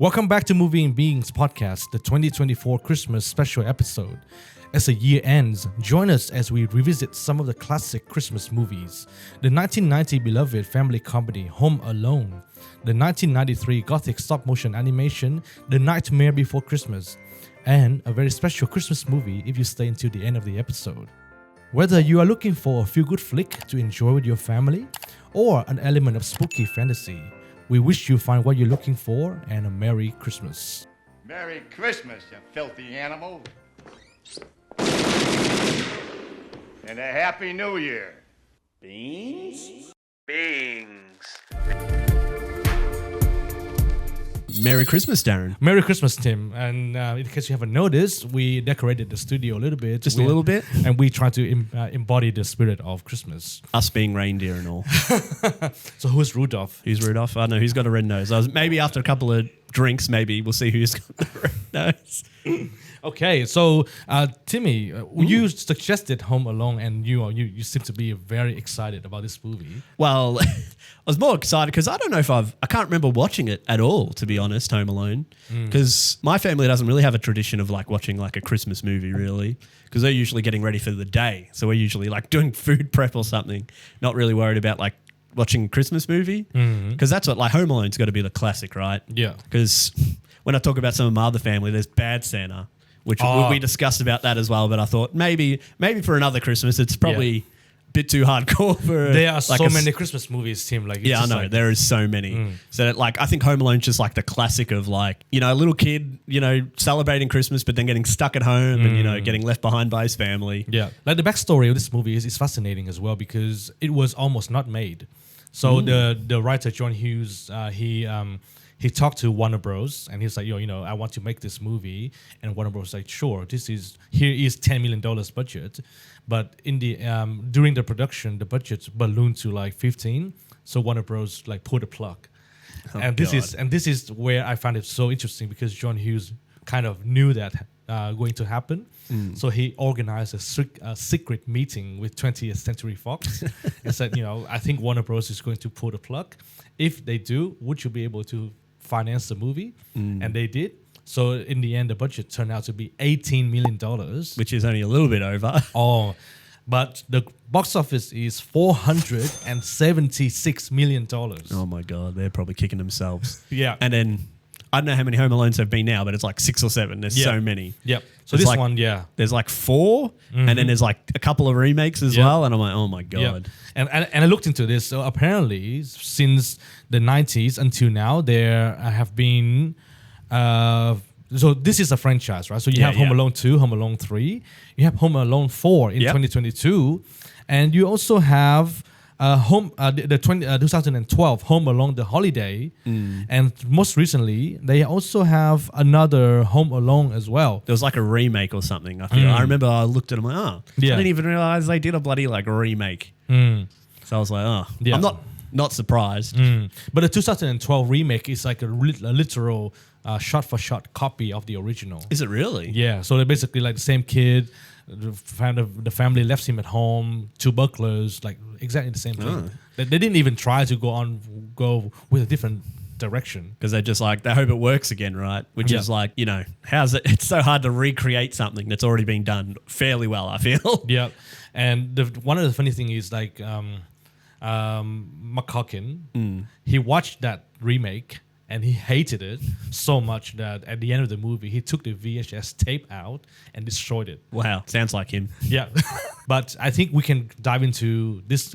Welcome back to MovieBeings podcast, the 2024 Christmas special episode. As the year ends, join us as we revisit some of the classic Christmas movies. The 1990 beloved family comedy Home Alone, the 1993 gothic stop-motion animation The Nightmare Before Christmas, and a very special Christmas movie if you stay until the end of the episode. Whether you are looking for a feel-good flick to enjoy with your family or an element of spooky fantasy, we wish you find what you're looking for and a Merry Christmas. Merry Christmas, you filthy animal. And a Happy New Year. Beings? Merry Christmas, Darren. Merry Christmas, Tim. And in case you haven't noticed, we decorated the studio a little bit. Just a little bit? And we try to embody the spirit of Christmas. Us being reindeer and all. So who's Rudolph? Who's Rudolph? I don't know. Who's got a red nose? Maybe after a couple of drinks, maybe we'll see who's got the red nose. Okay, so Timmy, you suggested Home Alone, and you seem to be very excited about this movie. Well, I was more excited because I don't know if I can't remember watching it at all, to be honest, Home Alone. Because my family doesn't really have a tradition of like watching like a Christmas movie, really. Because they're usually getting ready for the day. So we're usually like doing food prep or something, not really worried about like watching a Christmas movie. Because that's what, like, Home Alone's got to be the classic, right? Yeah. Because when I talk about some of my other family, there's Bad Santa, which we discussed about that as well. But I thought maybe for another Christmas, it's probably a bit too hardcore for. There are like so many Christmas movies, Tim. Like, I know, there is so many. So that, like, I think Home Alone's just like the classic of like, you know, a little kid, you know, celebrating Christmas, but then getting stuck at home and, you know, getting left behind by his family. Yeah, like the backstory of this movie is fascinating as well because it was almost not made. So the writer John Hughes, he talked to Warner Bros. And he's like, you know, I want to make this movie. And Warner Bros. Like, sure, here is $10 million budget. But in the during the production, the budget ballooned to like 15. So Warner Bros. Like pulled the plug. This is where I found it so interesting because John Hughes kind of knew that going to happen. So he organized a secret meeting with 20th Century Fox and said, you know, I think Warner Bros. Is going to pull the plug. If they do, would you be able to finance the movie? And they did. So in the end, the budget turned out to be $18 million. Which is only a little bit over. But the box office is $476 million. Oh my God, they're probably kicking themselves. Yeah. And then I don't know how many Home Alones have been now, but it's like 6 or 7. There's so many. Yep. So It's this like, one, there's like 4, and then there's like a couple of remakes as well. And I'm like, oh my God. And I looked into this. So apparently, since the 90s until now, there have been. So this is a franchise, right? So you have Home Alone 2, Home Alone 3. You have Home Alone 4 in 2022. And you also have the 2012 Home Alone The Holiday. And most recently, they also have another Home Alone as well. There was like a remake or something. I remember I looked at them like, I didn't even realize they did a bloody like remake. So I was like, I'm not surprised. But the 2012 remake is like a literal shot-for-shot copy of the original. Is it really? Yeah, so they're basically like the same kid. The family left him at home. 2 burglars, like exactly the same thing. They didn't even try to go with a different direction because they're just like they hope it works again, right? Which is like, you know, how's it? It's so hard to recreate something that's already been done fairly well, I feel. Yeah, and one of the funny thing is like McCulkin, he watched that remake. And he hated it so much that at the end of the movie, he took the VHS tape out and destroyed it. Wow. Sounds like him. Yeah. But I think we can dive into this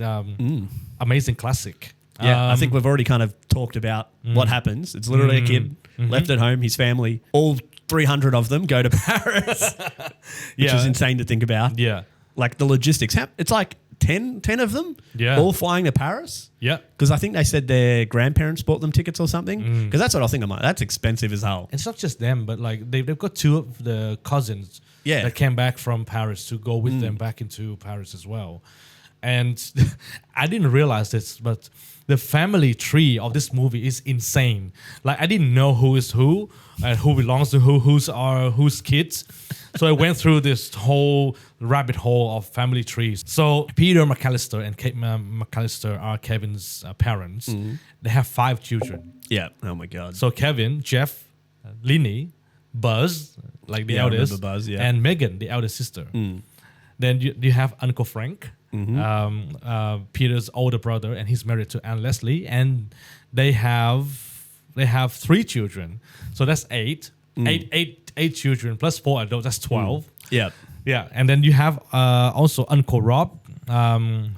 amazing classic. Yeah, I think we've already kind of talked about what happens. It's literally a kid left at home, his family, all 300 of them go to Paris, which is insane to think about. Yeah. Like the logistics. It's like 10 of them all flying to Paris. Yeah. Because I think they said their grandparents bought them tickets or something. Because that's what I think. I'm like, that's expensive as hell. It's not just them, but like they've got 2 of the cousins that came back from Paris to go with them back into Paris as well. And I didn't realize this, but the family tree of this movie is insane. Like I didn't know who is who and who belongs to who's kids. So I went through this whole rabbit hole of family trees. So Peter McAllister and Kate McAllister are Kevin's parents. They have 5 children. Yeah. Oh my God. So Kevin, Jeff, Linny, Buzz, like the Yeah, I eldest, remember Buzz, yeah. and Megan, the eldest sister. Then you have Uncle Frank, Peter's older brother, and he's married to Anne Leslie, and they have 3 children. So that's 8. Eight children plus 4 adults. That's 12. Yeah. Yeah, and then you have also Uncle Rob,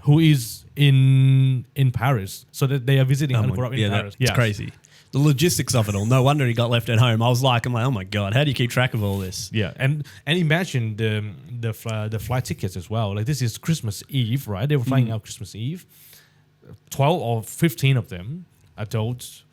who is in Paris. So that they are visiting Uncle Rob in Paris. It's crazy. The logistics of it all. No wonder he got left at home. I'm like, oh my God, how do you keep track of all this? Yeah, and imagine the flight tickets as well. Like this is Christmas Eve, right? They were flying out Christmas Eve. 12 or 15 of them, adults.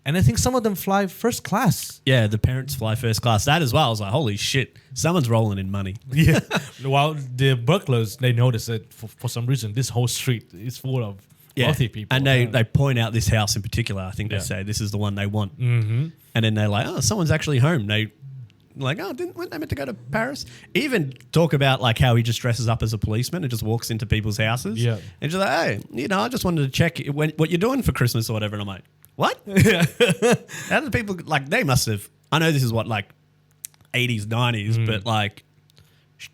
And I think some of them fly first class. Yeah, the parents fly first class. That as well. I was like, holy shit, someone's rolling in money. Yeah. While the burglars, they notice that for some reason, this whole street is full of wealthy people. And they point out this house in particular. I think they say this is the one they want. Mm-hmm. And then they're like, oh, someone's actually home. They like, oh, weren't they meant to go to Paris? Even talk about like how he just dresses up as a policeman and just walks into people's houses. Yeah. And just like, hey, I just wanted to check what you're doing for Christmas or whatever. And I'm like, what? Yeah. How do people, like, they must have, I know this is what, like, 80s, 90s, but like,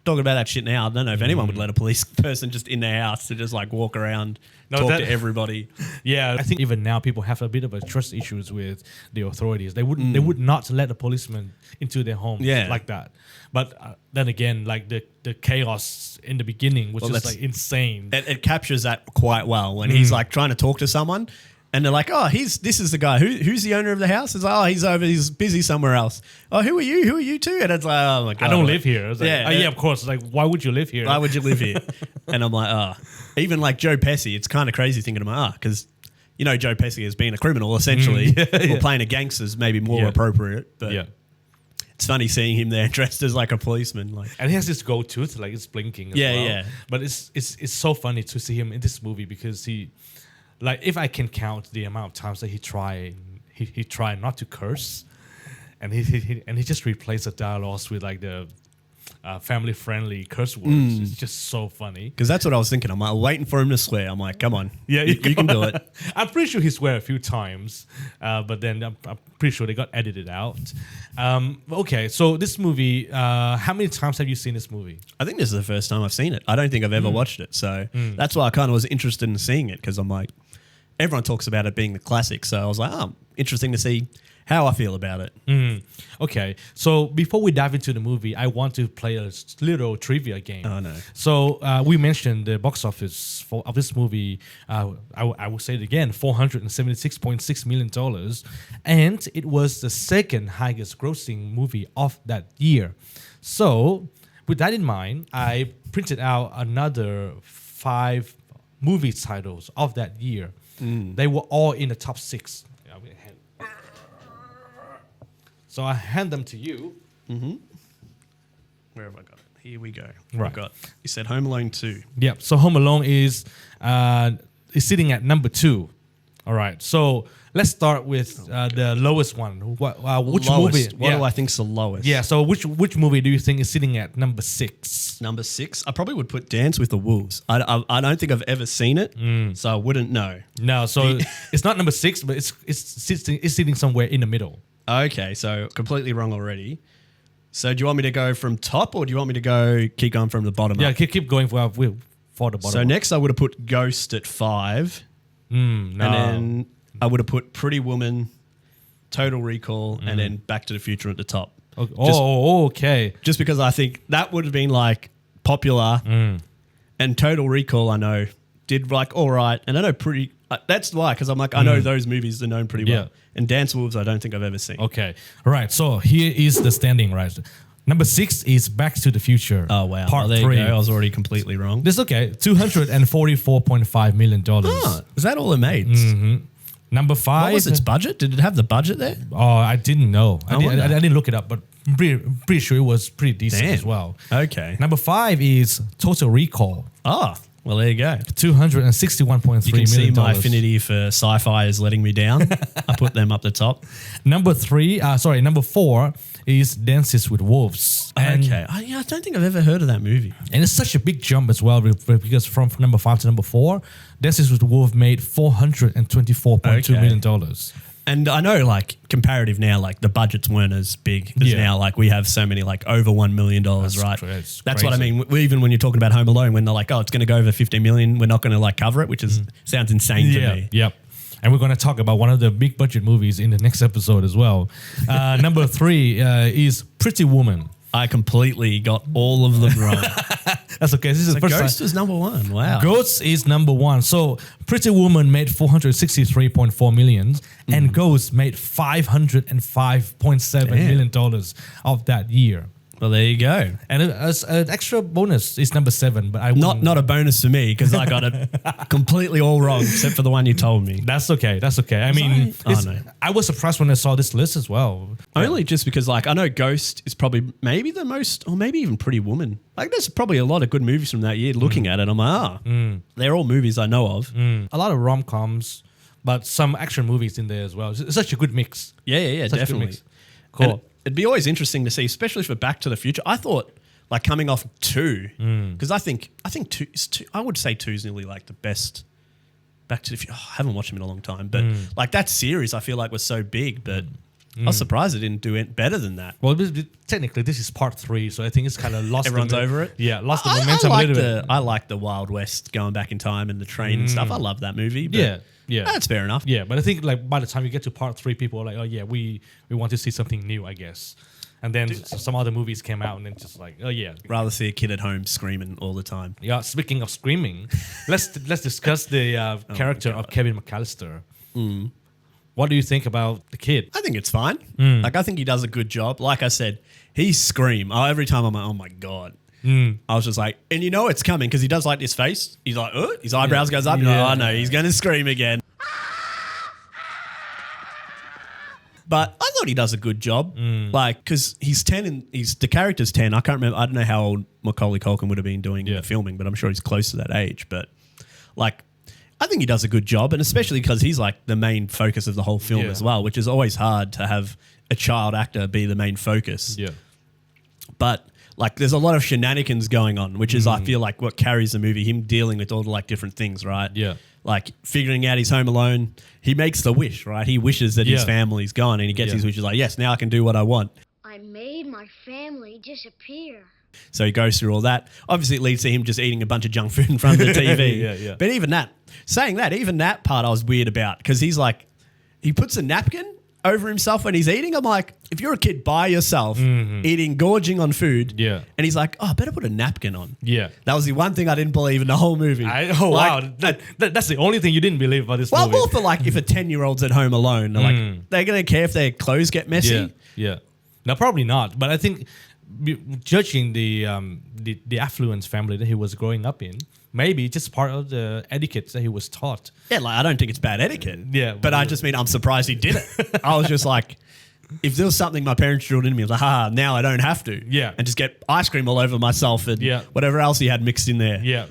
talking about that shit now, I don't know if anyone would let a police person just in their house to just like walk around, talk to everybody. Yeah, I think even now people have a bit of a trust issues with the authorities. They would not let a policeman into their home like that. But then again, like the chaos in the beginning was just like insane. It captures that quite well when he's like trying to talk to someone. And they're like, oh, this is the guy. Who's the owner of the house? It's like, oh, he's busy somewhere else. Oh, who are you? Who are you too? And it's like, oh my God. I don't live here. Like, yeah, of course. Like, why would you live here? Why would you live here? And I'm like, even like Joe Pesci, it's kind of crazy thinking about, because, Joe Pesci has been a criminal essentially. Or playing a gangster is maybe more appropriate. But it's funny seeing him there dressed as like a policeman. Like, and he has this gold tooth, like it's blinking as well. Yeah. But it's so funny to see him in this movie because he... Like, if I can count the amount of times that he tried not to curse, and he just replaced the dialogues with like the family-friendly curse words. It's just so funny. Because that's what I was thinking. I'm like waiting for him to swear. I'm like, come on, you can do it. I'm pretty sure he swear a few times, but then I'm pretty sure they got edited out. Okay, so this movie, how many times have you seen this movie? I think this is the first time I've seen it. I don't think I've ever watched it, so that's why I kind of was interested in seeing it, because I'm like, everyone talks about it being the classic, so I was like, interesting to see how I feel about it. Okay, so before we dive into the movie, I want to play a little trivia game. Oh, no. So we mentioned the box office of this movie, I will say it again, $476.6 million. And it was the second highest grossing movie of that year. So with that in mind, I printed out another 5 movie titles of that year. They were all in the top 6. So I hand them to you. Where have I got it? Here we go. Right. You said Home Alone 2. Yeah. So Home Alone is sitting at number 2. All right. So let's start with the lowest one. Which movie? What do I think is the lowest? Yeah. So which movie do you think is sitting at number 6? Number 6? I probably would put Dance with the Wolves. I don't think I've ever seen it, so I wouldn't know. No. So it's not number 6, but it's sitting somewhere in the middle. Okay. So completely wrong already. So do you want me to go from top, or do you want me to keep going from the bottom up? Yeah, keep going for the bottom. So next I would have put Ghost at 5. No. And then I would have put Pretty Woman, Total Recall, and then Back to the Future at the top. Okay. Just because I think that would have been like popular, and Total Recall I know did like all right, and I know pretty. That's why, because I'm like, I know those movies are known pretty well. And Dance Wolves I don't think I've ever seen. Okay, all right. So here is the standing, right? Number 6 is Back to the Future. Oh, wow. Part there 3. You go. I was already completely wrong. That's okay. $244.5 million. Is that all it made? Number 5. What was its budget? Did it have the budget there? Oh, I didn't know. I didn't look it up, but I'm pretty sure it was pretty decent as well. Okay. Number 5 is Total Recall. Oh, well, there you go. $261.3 million. You can see my affinity for sci-fi is letting me down. I put them up the top. Number 4 is Dances with Wolves. Okay. I don't think I've ever heard of that movie. And it's such a big jump as well, because from number 5 to number 4, Dances with Wolves made $424.2 million. And I know, like, comparative now, like, the budgets weren't as big as now. Like, we have so many, like, over $1 million, right? That's what I mean. Even when you're talking about Home Alone, when they're like, oh, it's going to go over 15 million, we're not going to, like, cover it, which is sounds insane to me. Yep. And we're going to talk about one of the big budget movies in the next episode as well. Number 3 is Pretty Woman. I completely got all of them wrong. That's okay. This is the first Ghost time. was number 1. Wow. Ghost is number 1. So Pretty Woman made 463.4 million and Ghost made $505.7 million of that year. Well, there you go. And as an extra bonus is number 7, but I not a bonus for me because I got it completely all wrong except for the one you told me. That's okay. I mean, I was surprised when I saw this list as well. Only just because, like, I know Ghost is probably maybe the most, or maybe even Pretty Woman. Like, there's probably a lot of good movies from that year. Looking at it, I'm like, they're all movies I know of. A lot of rom-coms, but some action movies in there as well. It's such a good mix. Yeah, Such a good definitely. mix. Cool. And it'd be always interesting to see, especially for Back to the Future. I thought, like, coming off 2, because I think 2 is 2. I would say 2 is nearly like the best Back to the Future. I haven't watched them in a long time, but like that series, I feel like was so big, but I was surprised it didn't do it better than that. Well, technically, this is part 3, so I think it's kind of lost. Everyone's over it. Yeah, lost the momentum a little bit. I like the Wild West going back in time and the train and stuff. I love that movie. But Yeah, that's fair enough. Yeah, but I think like by the time you get to part 3, people are like, oh yeah, we want to see something new, I guess. And then some other movies came out, and then just like, oh yeah. Rather see a kid at home screaming all the time. Yeah. Speaking of screaming, let's discuss the character of Kevin McAllister. What do you think about the kid? I think it's fine. Like, I think he does a good job. Like I said, he scream. Every time I'm like, oh my God. I was just like, and you know it's coming because he does like this face. He's like, his eyebrows goes up. You're like, oh no, he's going to scream again. But I thought he does a good job. Like, because he's 10 and the character's 10. I can't remember. I don't know how old Macaulay Culkin would have been doing the filming, but I'm sure he's close to that age. But like, I think he does a good job, and especially because he's like the main focus of the whole film as well, which is always hard to have a child actor be the main focus. Yeah. But like, there's a lot of shenanigans going on, which is, I feel like, what carries the movie, him dealing with all the like different things, right? Yeah. Like figuring out he's home alone. He makes the wish, right? He wishes that his family's gone, and he gets his wishes like, yes, now I can do what I want. I made my family disappear. So he goes through all that. Obviously, it leads to him just eating a bunch of junk food in front of the TV. But even that part I was weird about, because he's like, he puts a napkin over himself when he's eating. I'm like, if you're a kid by yourself eating, gorging on food, and he's like, oh, I better put a napkin on. Yeah. That was the one thing I didn't believe in the whole movie. Wow. That's the only thing you didn't believe about this movie. Well, more for like if a 10-year-old's at home alone, they're like, they're going to care if their clothes get messy? Yeah. No, probably not. But I think judging the affluent family that he was growing up in, maybe just part of the etiquette that he was taught. Yeah, like, I don't think it's bad etiquette. Yeah. But I just mean I'm surprised he did it. I was just like, if there was something my parents drilled into me, I was like, now I don't have to. Yeah. And just get ice cream all over myself and whatever else he had mixed in there. Yeah.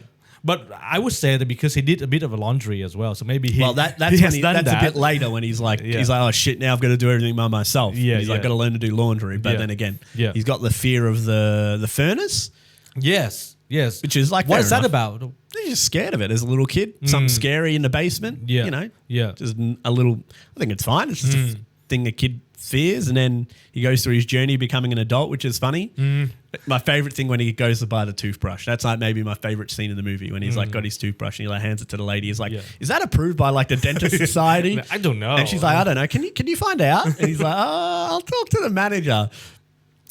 But I would say that because he did a bit of a laundry as well, so maybe that's a bit later when he's like, oh shit, now I've got to do everything by myself. Yeah, he's like, got to learn to do laundry. But then again, he's got the fear of the furnace. Yes, which is like, what is that about? He's just scared of it as a little kid. Something scary in the basement. Yeah, you know. Yeah, just a little. I think it's fine. It's just a thing a kid fears, and then he goes through his journey becoming an adult, which is funny. My favorite thing when he goes to buy the toothbrush. That's like maybe my favorite scene in the movie when he's like got his toothbrush and he like hands it to the lady. He's like, is that approved by like the dentist society? I don't know. And she's like, I don't know. Can you find out? And he's like, I'll talk to the manager.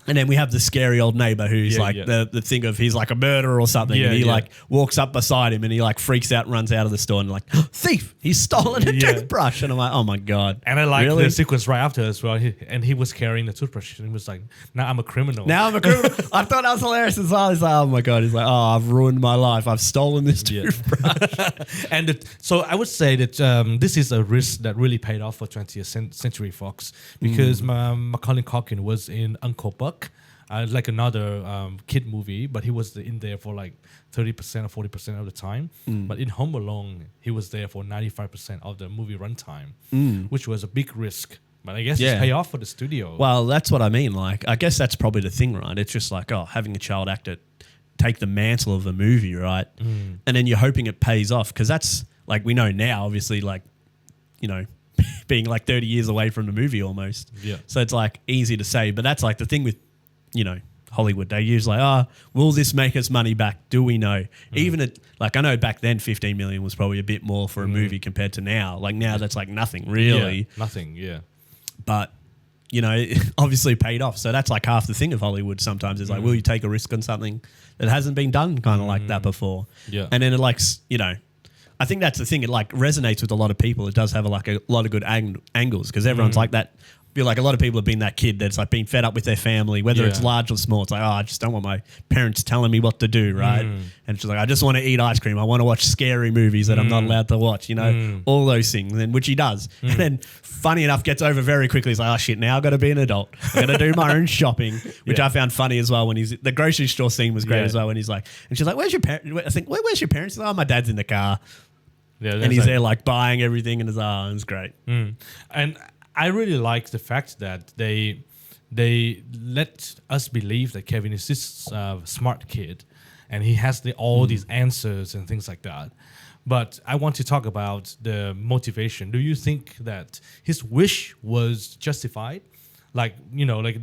And then we have the scary old neighbor who's the thing of he's like a murderer or something. And he like walks up beside him and he like freaks out and runs out of the store and like, thief, he's stolen a toothbrush. And I'm like, oh my God. And I like the sequence right after as well. He was carrying the toothbrush and he was like, now I'm a criminal. I thought that was hilarious as well. He's like, oh my God. He's like, oh, I've ruined my life. I've stolen this toothbrush. So I would say that this is a risk that really paid off for 20th Century Fox because Macaulay Culkin was in Uncle Buck. Like another kid movie, but he was in there for like 30% or 40% of the time. But in Home Alone, he was there for 95% of the movie runtime, which was a big risk. But I guess it's pay off for the studio. Well, that's what I mean. Like, I guess that's probably the thing, right? It's just like, having a child actor take the mantle of a movie, right? And then you're hoping it pays off because that's like we know now, obviously, like, you know, being like 30 years away from the movie almost. Yeah. So it's like easy to say, but that's like the thing with, you know, Hollywood. They usually like, will this make us money back? Do we know? Even at, like, I know back then 15 million was probably a bit more for a movie compared to now. Like now that's like nothing really. Yeah, nothing, yeah. But, you know, it obviously paid off. So that's like half the thing of Hollywood sometimes is like, will you take a risk on something that hasn't been done kind of like that before? Yeah. And then it like, you know, I think that's the thing. It like resonates with a lot of people. It does have a lot of good angles because everyone's like that. I feel like a lot of people have been that kid that's like been fed up with their family, whether it's large or small. It's like, I just don't want my parents telling me what to do, right? And it's just like, I just want to eat ice cream. I want to watch scary movies that I'm not allowed to watch, you know, all those things, and which he does. And then, funny enough, gets over very quickly. He's like, oh shit, now I've got to be an adult. I've got to do my own shopping, which I found funny as well. When the grocery store scene was great as well. When he's like, and she's like, where's your parents? I think, where's your parents? He's like, oh, my dad's in the car. Yeah, and he's there like buying everything, and it's great. And I really like the fact that they let us believe that Kevin is this smart kid, and he has all these answers and things like that. But I want to talk about the motivation. Do you think that his wish was justified? Like, you know, like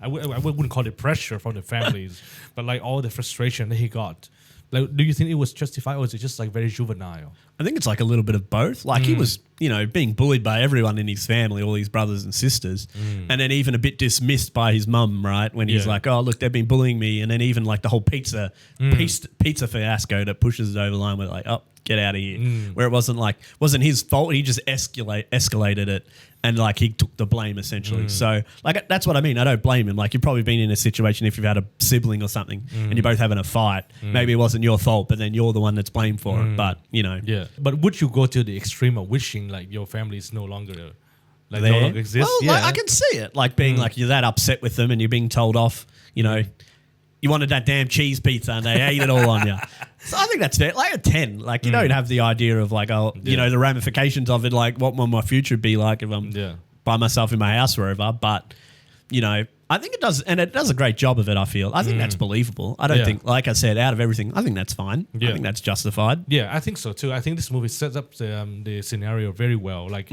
I wouldn't call it pressure from the families, but like all the frustration that he got. Like, do you think it was justified, or is it just like very juvenile? I think it's like a little bit of both. Like he was, you know, being bullied by everyone in his family, all his brothers and sisters, and then even a bit dismissed by his mum, right? When he's like, oh, look, they've been bullying me. And then even like the whole pizza fiasco that pushes it over the line with like, oh, get out of here. Where it wasn't his fault. He just escalated it. And like he took the blame essentially. So like that's what I mean. I don't blame him. Like you've probably been in a situation if you've had a sibling or something and you're both having a fight. Maybe it wasn't your fault, but then you're the one that's blamed for it. But you know. Yeah. But would you go to the extreme of wishing like your family is no longer no longer exists? Well, like, I can see it. Like being like you're that upset with them and you're being told off, you know. You wanted that damn cheese pizza and they ate it all on you. So I think that's fair. Like a 10. Like you don't have the idea of like, you know, the ramifications of it, like what will my future be like if I'm by myself in my house or whatever. But, you know, I think it does, and it does a great job of it, I feel. I think that's believable. I don't think, like I said, out of everything, I think that's fine. I think that's justified. Yeah, I think so too. I think this movie sets up the scenario very well. Like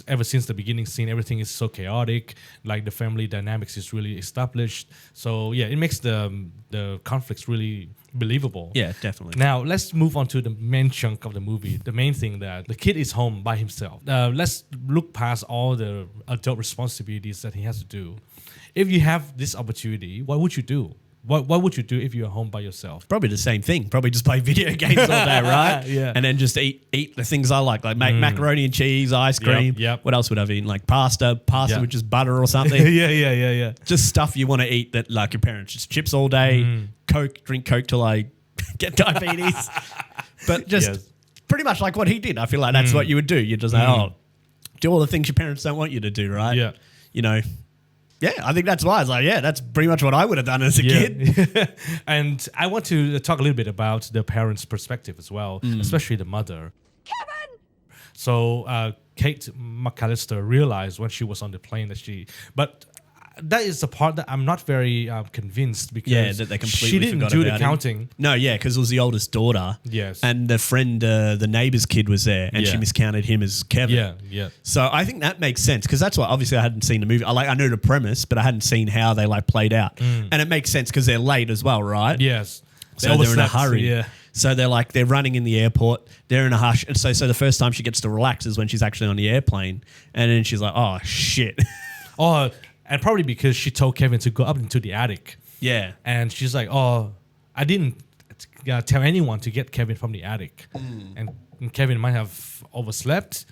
ever since the beginning scene, everything is so chaotic. Like the family dynamics is really established. So yeah, it makes the conflicts really believable. Yeah, definitely. Now let's move on to the main chunk of the movie. The main thing that the kid is home by himself. Let's look past all the adult responsibilities that he has to do. If you have this opportunity, what would you do? What would you do if you're home by yourself? Probably the same thing. Probably just play video games all day, right? Yeah. And then just eat the things I like make macaroni and cheese, ice cream. Yep. What else would I have eaten? Like pasta with just butter or something. Yeah. Just stuff you want to eat that like your parents. Just chips all day, drink Coke till I get diabetes. But just pretty much like what he did. I feel like that's what you would do. You'd just do all the things your parents don't want you to do, right? Yeah. You know. Yeah, I think that's why. It's like, that's pretty much what I would have done as a kid. And I want to talk a little bit about the parents' perspective as well, especially the mother. Kevin! So Kate McAllister realized when she was on the plane that that is the part that I'm not very convinced because that they completely she didn't forgot do about the counting. No, because it was the oldest daughter. Yes. And the friend, the neighbor's kid was there and she miscounted him as Kevin. Yeah. So I think that makes sense because that's why obviously I hadn't seen the movie. I knew the premise, but I hadn't seen how they like played out. And it makes sense because they're late as well, right? Yes. So they're in a hurry. Yeah. So they're running in the airport. They're in a hush. And so the first time she gets to relax is when she's actually on the airplane. And then she's like, oh, shit. And probably because she told Kevin to go up into the attic. Yeah. And she's like, oh, I didn't tell anyone to get Kevin from the attic. And Kevin might have overslept.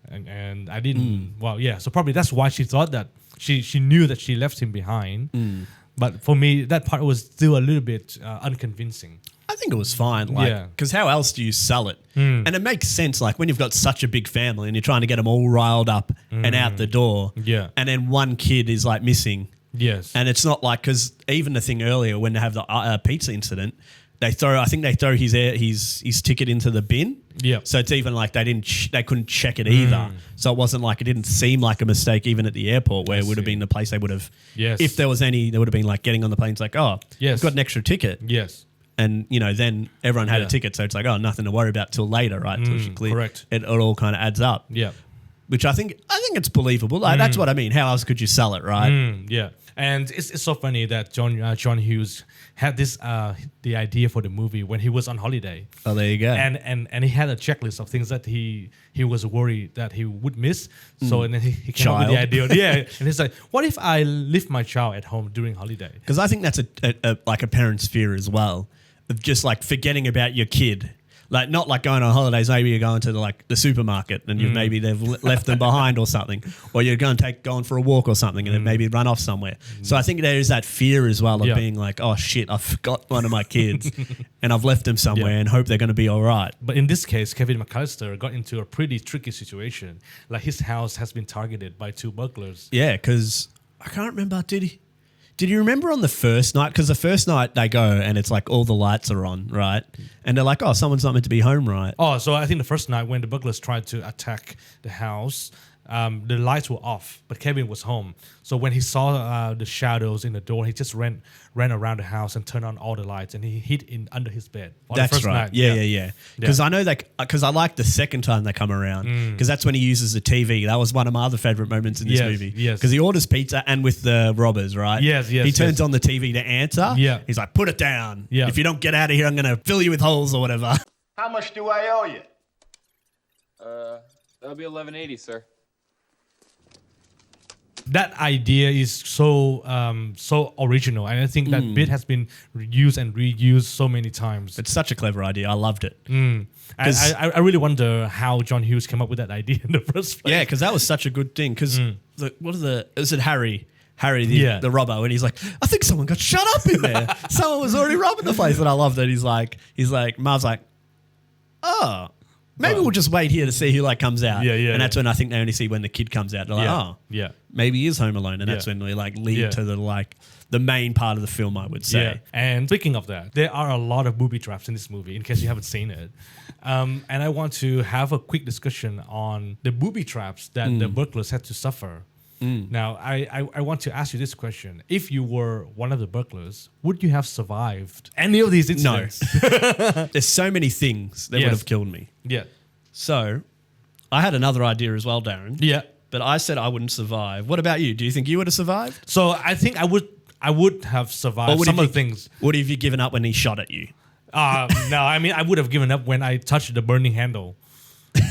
And I didn't. Well, yeah. So probably that's why she thought that. She knew that she left him behind. But for me, that part was still a little bit unconvincing. I think it was fine. Because how else do you sell it? And it makes sense, like, when you've got such a big family and you're trying to get them all riled up and out the door. Yeah. And then one kid is, like, missing. Yes. And it's not like, because even the thing earlier when they have the pizza incident, I think they throw his ticket into the bin. Yeah. So it's even like they couldn't check it either. So it wasn't like, it didn't seem like a mistake even at the airport where it would have been the place they would have. Yes. If there was any, there would have been like getting on the plane. It's like, oh, yes, we've got an extra ticket. Yes. And, you know, then everyone had a ticket. So it's like, oh, nothing to worry about till later, right? Till she cleared. Correct. It all kind of adds up. Yeah. which I think it's believable. Like, that's what I mean. How else could you sell it, right? Yeah, and it's so funny that John Hughes had this the idea for the movie when he was on holiday. Oh, there you go. And he had a checklist of things that he was worried that he would miss. So and then he came up with the idea. Yeah, and he's like, what if I leave my child at home during holiday? Because I think that's a like a parent's fear as well, of just like forgetting about your kid. Like, not like going on holidays, maybe you're going to the supermarket and maybe they've left them behind or something, or you're going for a walk or something and then maybe run off somewhere. So I think there is that fear as well of being like, oh shit, I forgot one of my kids and I've left them somewhere and hope they're going to be all right. But in this case, Kevin McAllister got into a pretty tricky situation. Like, his house has been targeted by 2 burglars. Yeah, because I can't remember, Did you remember on the first night? Because the first night they go and it's like all the lights are on, right? And they're like, oh, someone's not meant to be home, right? Oh, so I think the first night when the burglars tried to attack the house, the lights were off, but Kevin was home. So when he saw the shadows in the door, he just ran around the house and turned on all the lights, and he hid in under his bed. That's right. Night. Yeah. Because I know that, because I like the second time they come around, because that's when he uses the TV. That was one of my other favorite moments in this movie. Yes. Because he orders pizza and with the robbers, right? Yes. He turns on the TV to answer. Yeah. He's like, put it down. Yeah. If you don't get out of here, I'm going to fill you with holes or whatever. How much do I owe you? That'll be $11.80, sir. That idea is so original, and I think that bit has been used and reused so many times. It's such a clever idea. I loved it. I really wonder how John Hughes came up with that idea in the first place. Yeah, because that was such a good thing. Because is it Harry, the robber, when he's like, I think someone got shut up in there. Someone was already robbing the place, and I love that. He's like, Marv's like, oh. Maybe we'll just wait here to see who comes out. And that's when I think they only see when the kid comes out. They're like, maybe he is home alone. And that's when we lead to the main part of the film, I would say. Yeah. And speaking of that, there are a lot of booby traps in this movie, in case you haven't seen it. And I want to have a quick discussion on the booby traps that the burglars had to suffer. Now, I want to ask you this question. If you were one of the burglars, would you have survived any of these incidents? No. There's so many things that would have killed me. Yeah. So, I had another idea as well, Darren. Yeah. But I said I wouldn't survive. What about you? Do you think you would have survived? So, I think I would have survived some of the things. Would have you given up when he shot at you? No, I mean, I would have given up when I touched the burning handle.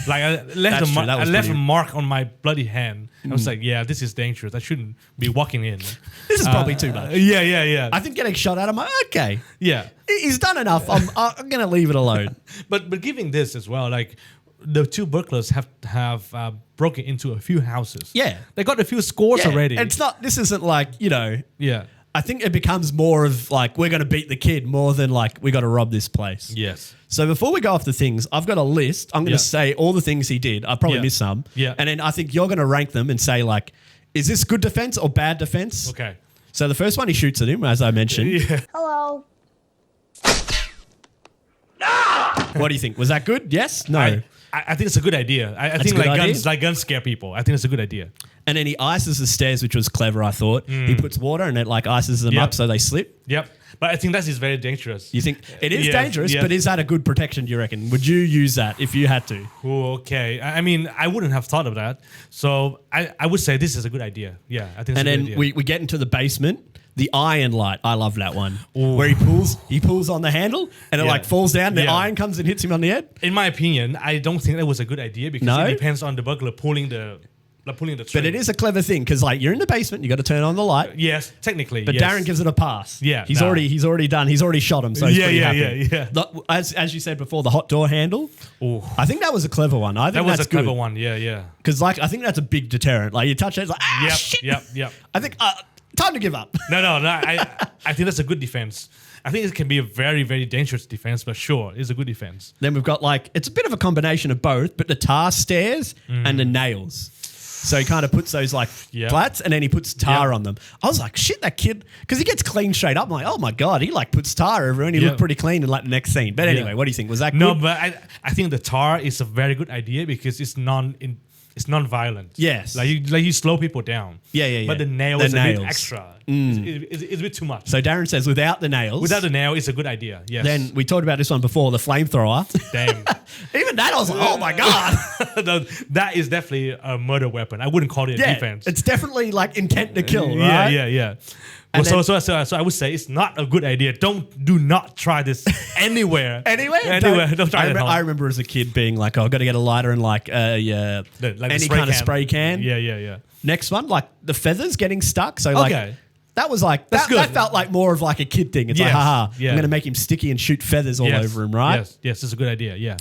I left a mark on my bloody hand. I was like, yeah, this is dangerous. I shouldn't be walking in. This is probably too much. Yeah. I think getting shot at, I'm like, okay. Yeah. He's done enough. I'm going to leave it alone. But giving this as well, the 2 burglars have broken into a few houses. Yeah. They got a few scores already. This isn't Yeah. I think it becomes more of we're going to beat the kid more than we got to rob this place. Yes. So before we go off the things, I've got a list. I'm going to say all the things he did. I probably missed some. Yeah. And then I think you're going to rank them and say is this good defense or bad defense? Okay. So the first one, he shoots at him, as I mentioned. Yeah. Hello. What do you think? Was that good? Yes? No? I think it's a good idea. I think guns scare people. I think it's a good idea. And then he ices the stairs, which was clever, I thought. He puts water and it ices them up so they slip. Yep. But I think that is very dangerous. You think it is dangerous, but is that a good protection, do you reckon? Would you use that if you had to? Ooh, okay. I mean, I wouldn't have thought of that. So I would say this is a good idea. Yeah, I think it's a good idea. And then we get into the basement. The iron light, I love that one. Ooh. Where he pulls on the handle and it falls down. The iron comes and hits him on the head. In my opinion, I don't think that was a good idea because it depends on the burglar pulling the string. But it is a clever thing because you're in the basement, you got to turn on the light. Yes, technically. But Darren gives it a pass. Yeah, he's already shot him. So he's pretty happy. Yeah. As you said before, the hot door handle. Ooh. I think that was a clever one. I think that was that's a clever good. one. Yeah. Because I think that's a big deterrent. You touch it, it's shit. Yep. I think time to give up. No. I think that's a good defense. I think it can be a very, very dangerous defense, but sure, it's a good defense. Then we've got it's a bit of a combination of both, but the tar stairs and the nails. So he kind of puts those flats and then he puts tar on them. I was like, shit, that kid, because he gets clean straight up. I'm like, oh my God, he puts tar everywhere and he looked pretty clean in the next scene. But anyway, what do you think? Was that good? No, but I think the tar is a very good idea because it's it's non-violent. Yes. Like you slow people down. Yeah. But the nail is a bit extra. It's a bit too much. So Darren says without the nails. Without the nail, it's a good idea. Yes. Then we talked about this one before, the flamethrower. Damn. Even that, I was like, oh my God. No, that is definitely a murder weapon. I wouldn't call it a defense. It's definitely like intent to kill, right? Yeah. And Well, so I would say it's not a good idea. Do not try this anywhere. Anywhere? Don't try it at home. I remember as a kid being like, oh, I've got to get a lighter and like any kind of spray can. Yeah. Next one, like the feathers getting stuck. So like that was like That's good. that felt like more of like a kid thing. It's like, haha, I'm going to make him sticky and shoot feathers all over him, right? Yes, it's a good idea. Yeah.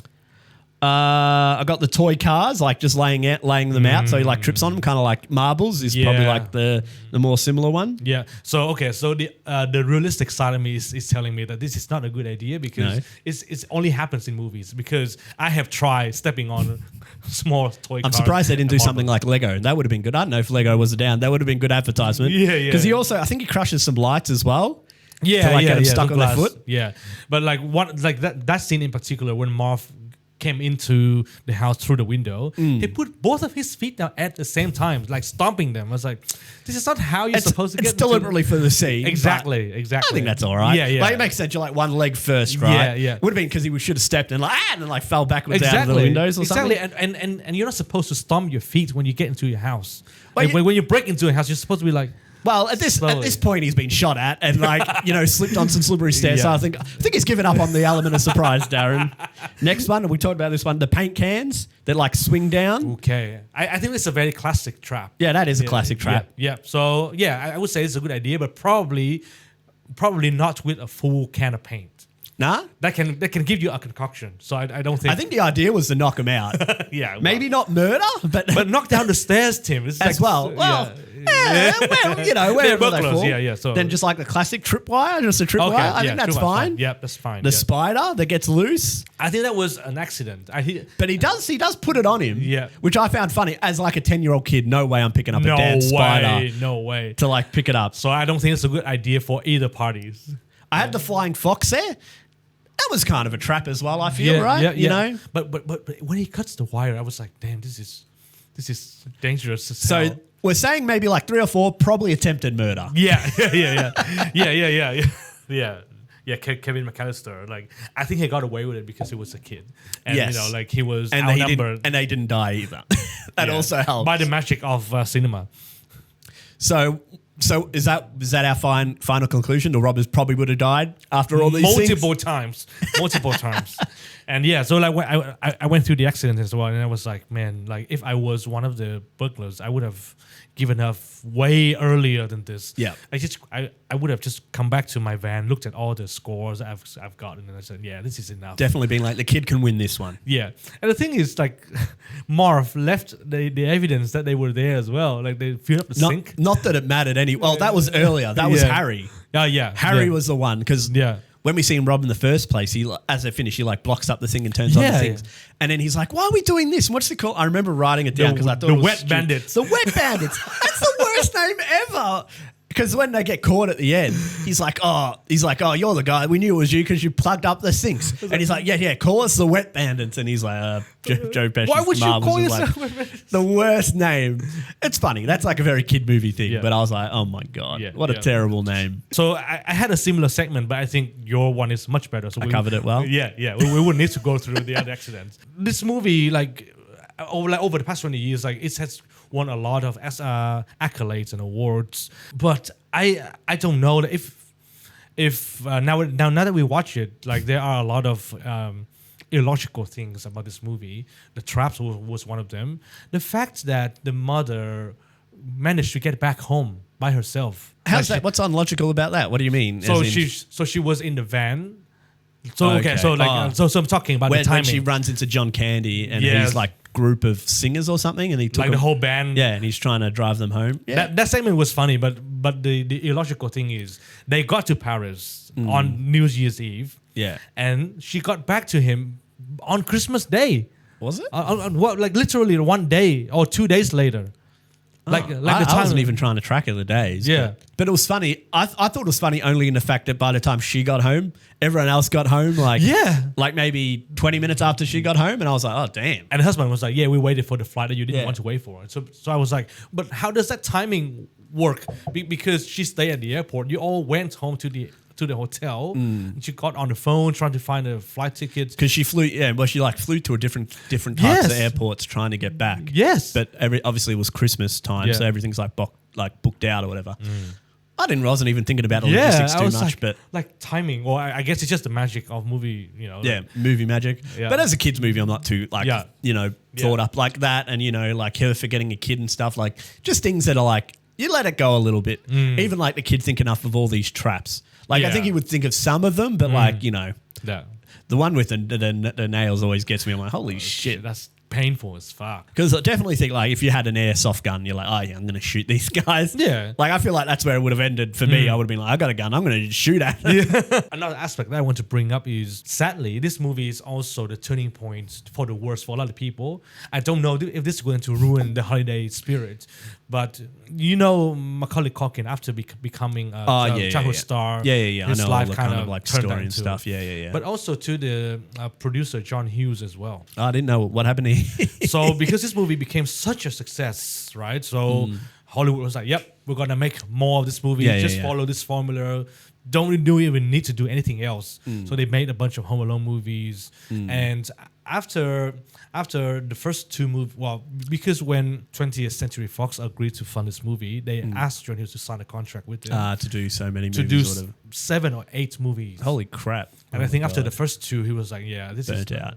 I got the toy cars, like just laying them out, so he like trips on them, kind of like marbles is probably like the more similar one. Yeah. So the realistic side of me is telling me that this is not a good idea because it's only happens in movies. Because I have tried stepping on small toy cars. I'm surprised they didn't do something like Lego. That would have been good. I don't know if Lego was down. That would have been good advertisement. Yeah. Because he also, I think he crushes some lights as well. Yeah, to like get him stuck on their foot. Yeah, but like that scene in particular when Marv came into the house through the window, he put both of his feet down at the same time, like stomping them. I was like, this is not how you're supposed to get. It's deliberately for the scene. Exactly. I think that's all right. Yeah. Like it makes sense. You're like one leg first, right? Yeah. Would have been because he should have stepped and like fell backwards out of the windows or something. Exactly. And you're not supposed to stomp your feet when you get into your house. Like when you break into a house, you're supposed to be like. Well, at this point, he's been shot at and slipped on some slippery stairs. Yeah. So I think he's given up on the element of surprise, Darren. Next one, we talked about this one, the paint cans that like swing down. Okay, I think it's a very classic trap. Yeah, that is a classic trap. Yeah. So I would say it's a good idea, but probably not with a full can of paint. Nah, that can give you a concoction. So I don't think. I think the idea was to knock him out. Yeah, maybe not murder, but knock down the stairs, Tim. It's as like, well. Well. Yeah, wherever they fall. Yeah. So then just like the classic tripwire, just a tripwire. I think that's fine. Yeah, that's fine. The spider that gets loose. I think that was an accident. But he does put it on him. Yeah, which I found funny. As like a 10-year-old kid, no way I'm picking up a damn spider. No way to like pick it up. So I don't think it's a good idea for either parties. I had the flying fox there. That was kind of a trap as well. I feel right. Yeah. You know. But when he cuts the wire, I was like, damn, this is dangerous. So we're saying maybe like 3 or 4, probably attempted murder. Yeah. Kevin McAllister, like I think he got away with it because he was a kid, and he was outnumbered, and they didn't die either. That also helped by the magic of cinema. So is that our final conclusion? The robbers probably would have died after all these multiple times. And yeah, so like when I went through the accident as well, and I was like, man, like if I was one of the burglars, I would have given up way earlier than this. Yeah, I would have just come back to my van, looked at all the scores I've gotten, and I said, yeah, this is enough. Definitely being like, the kid can win this one. Yeah, and the thing is, like, Marv left the evidence that they were there as well. Like they filled up the sink. Not that it mattered any. Well, that was earlier. That was Harry. Oh yeah, Harry was the one because when we see him rob in the first place, he as they finish, he like blocks up the thing and turns on the things, and then he's like, "Why are we doing this? And what's it called?" I remember writing it down because I thought the it was Wet Bandits. The Wet Bandits. That's the worst name ever. Because when they get caught at the end, he's like, oh, you're the guy. We knew it was you because you plugged up the sinks. And he's like, yeah, call us the Wet Bandits. And he's like, Joe Pesci. Why would you call yourself the worst name? It's funny. That's like a very kid movie thing. Yeah. But I was like, oh my God, what a terrible name. So I had a similar segment, but I think your one is much better. So I covered it well. Yeah. We wouldn't need to go through the other accidents. This movie, like over the past 20 years, like it has won a lot of accolades and awards, but I don't know that if now that we watch it, like there are a lot of illogical things about this movie. The traps was one of them. The fact that the mother managed to get back home by herself. How's that? What's unlogical about that? What do you mean? So she was in the van. So I'm talking about the timing. When she runs into John Candy and he's like group of singers or something, and he took like the whole band. Yeah, and he's trying to drive them home. Yeah. That segment was funny, but the illogical thing is they got to Paris on New Year's Eve. Yeah, and she got back to him on Christmas Day. Was it? Like literally 1 day or 2 days later. Like I the time wasn't even trying to track the days. Yeah. But it was funny. I thought it was funny only in the fact that by the time she got home, everyone else got home. Like, like maybe 20 minutes after she got home. And I was like, oh, damn. And the husband was like, yeah, we waited for the flight that you didn't Yeah. want to wait for. So I was like, but how does that timing work? Because she stayed at the airport. You all went home to the hotel. And she got on the phone trying to find a flight ticket. Because she flew, she like flew to a different types Yes. of airports trying to get back. Yes. But obviously it was Christmas time, Yeah. so everything's like booked out or whatever. Wasn't even thinking about the logistics I too was much, like timing, or I guess it's just the magic of movie, movie magic. Yeah. But as a kid's movie, I'm not too Yeah. thought up like that, and like her forgetting a kid and stuff, like just things that are like you let it go a little bit. Even like the kid thinking up of all these traps. Like I think he would think of some of them, but Yeah. the one with the nails always gets me. I'm like, holy shit. That's painful as fuck. Because I definitely think like if you had an airsoft gun, you're like, oh yeah, I'm going to shoot these guys. Yeah. Like I feel like that's where it would have ended for me. I would have been like, I got a gun, I'm going to shoot at them. Another aspect that I want to bring up is, sadly, this movie is also the turning point for the worst for a lot of people. I don't know if this is going to ruin the holiday spirit, but Macaulay Culkin, after becoming a childhood star, I his know all life the kind of like turned story and into- stuff. Yeah. But also to the producer John Hughes as well. I didn't know what happened here. So because this movie became such a success, right? So Hollywood was like, yep, we're going to make more of this movie. Just follow this formula. Don't even need to do anything else. So they made a bunch of Home Alone movies. And after the first two movies, because when 20th Century Fox agreed to fund this movie, they asked John Hughes to sign a contract with them To do so many to movies. do or whatever. 7 or 8 movies. Holy crap. And Oh I think my after God. the first 2, he was like, yeah, this Burnt is out.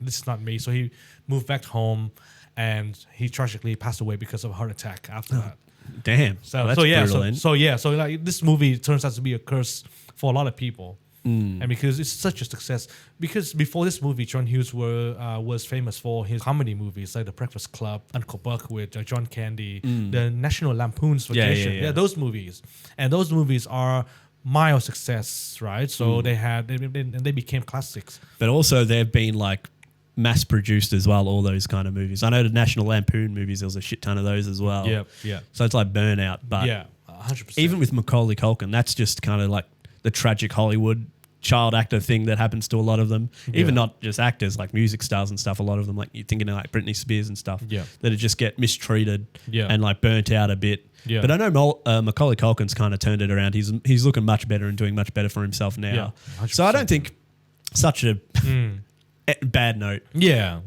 this is not me. So he moved back home, and he tragically passed away because of a heart attack after that. Damn. So, Well, so yeah, brutal, then. so like this movie turns out to be a curse for a lot of people, and because it's such a success. Because before this movie, John Hughes was famous for his comedy movies like The Breakfast Club, Uncle Buck with John Candy, the National Lampoon's Vacation. yeah. Those movies, and those movies are mild success, right? So they became classics. But also they've been like mass produced as well, all those kind of movies. I know the National Lampoon movies, there was a shit ton of those as well. Yeah. So it's like Burnout. But 100%. even with Macaulay Culkin, that's just kind of like the tragic Hollywood child actor thing that happens to a lot of them. Even not just actors, like music stars and stuff. A lot of them, like you're thinking of like Britney Spears and stuff, that just get mistreated and like burnt out a bit. Yeah. But I know Macaulay Culkin's kind of turned it around. He's looking much better and doing much better for himself now. Yeah, 100%. So I don't think such a bad note. Yeah.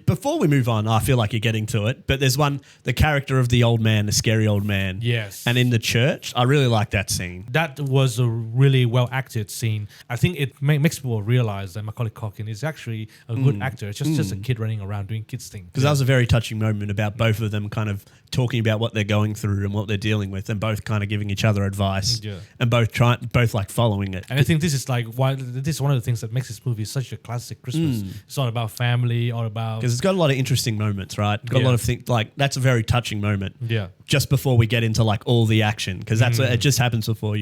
Before we move on, I feel like you're getting to it, but there's the character of the old man, the scary old man. Yes. And in the church, I really like that scene. That was a really well acted scene. I think it makes people realize that Macaulay Culkin is actually a good actor. It's just a kid running around doing kids things. Because that was a very touching moment about both of them kind of talking about what they're going through and what they're dealing with, and both kind of giving each other advice, and both like following it. And I think this is this is one of the things that makes this movie such a classic Christmas. It's all about family, all about Because it's got a lot of interesting moments, right? Got a lot of things, like that's a very touching moment. Yeah. Just before we get into like all the action, because that's it just happens before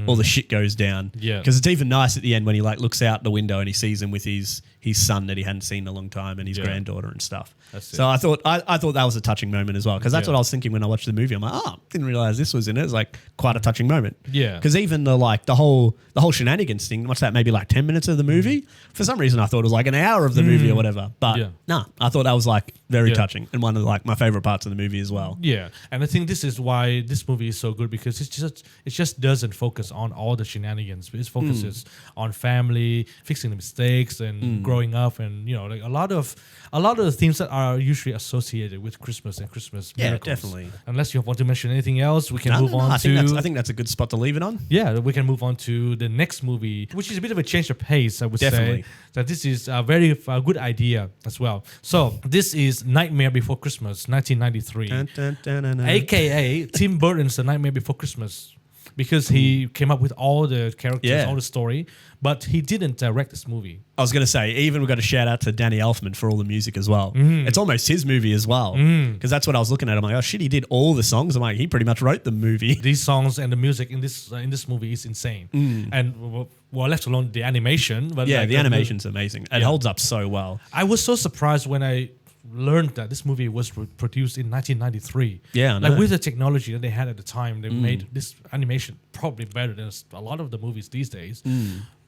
all the shit goes down. Yeah. Because it's even nice at the end when he like looks out the window and he sees him with his son that he hadn't seen in a long time and his granddaughter and stuff. That's So I thought that was a touching moment as well, because that's what I was thinking when I watched the movie. I'm like, didn't realize this was in it. It's like quite a touching moment. Yeah. Because even the whole shenanigans thing, what's that? Maybe like 10 minutes of the movie. For some reason, I thought it was like an hour of the movie or whatever. But no, I thought that was like very touching and one of like my favorite parts of the movie as well. Yeah, and I think this is why this movie is so good, because it just doesn't focus on all the shenanigans. It focuses on family, fixing the mistakes, and growing up, and like a lot of the themes that are usually associated with Christmas and Christmas miracles. Definitely. Unless you want to mention anything else, we can No, move no, on I to. think that's a good spot to leave it on. Yeah, we can move on to the next movie, which is a bit of a change of pace, I would Definitely. say. That this is a very good idea as well. So this is Nightmare Before Christmas, 1993. Dun, dun, dun, dun, dun. AKA Tim Burton's The Nightmare Before Christmas, because he came up with all the characters, all the story, but he didn't direct this movie. I was going to say, even we've got a shout out to Danny Elfman for all the music as well. It's almost his movie as well, because that's what I was looking at. I'm like, oh shit, he did all the songs. I'm like, he pretty much wrote the movie. These songs and the music in this movie is insane, and well, left alone the animation. But Yeah, like, the animation's amazing. It holds up so well. I was so surprised when I learned that this movie was produced in 1993. Yeah, I like know. with the technology that they had at the time, they made this animation probably better than a lot of the movies these days.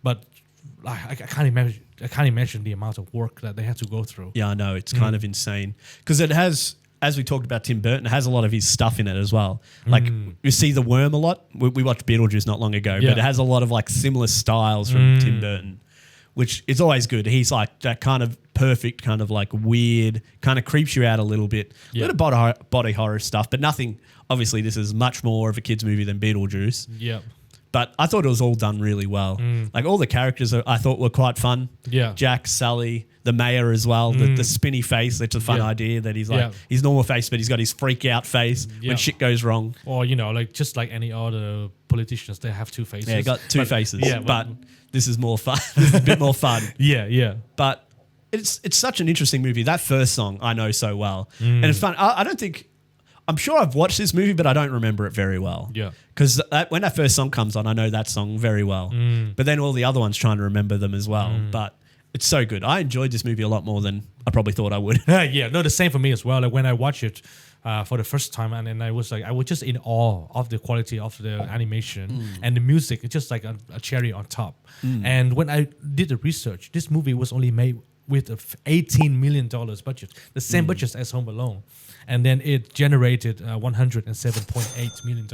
But I can't imagine. I can't imagine the amount of work that they had to go through. Yeah, I know. It's kind of insane because it has, as we talked about Tim Burton, it has a lot of his stuff in it as well. Like you see the worm a lot. We watched Beetlejuice not long ago, but it has a lot of like similar styles from Tim Burton, which is always good. He's like that kind of perfect, kind of like weird, kind of creeps you out a little bit. A little body horror stuff, but nothing. Obviously, this is much more of a kids' movie than Beetlejuice. Yeah. But I thought it was all done really well. Like all the characters I thought were quite fun. Yeah. Jack, Sally, the mayor as well, the spinny face. That's a fun idea that he's like his normal face, but he's got his freak out face when shit goes wrong. Or, like just like any other politicians, they have two faces. Yeah, got two faces. Yeah, but this is more fun. This is a bit more fun. Yeah. But it's such an interesting movie. That first song I know so well. And it's fun. I don't think... I'm sure I've watched this movie, but I don't remember it very well. Yeah. Because when that first song comes on, I know that song very well. But then all the other ones trying to remember them as well. But it's so good. I enjoyed this movie a lot more than I probably thought I would. Yeah, no, the same for me as well. Like when I watched it for the first time, and then I was just in awe of the quality of the animation and the music. It's just like a cherry on top. And when I did the research, this movie was only made with a $18 million budget, the same budget as Home Alone. And then it generated $107.8 million.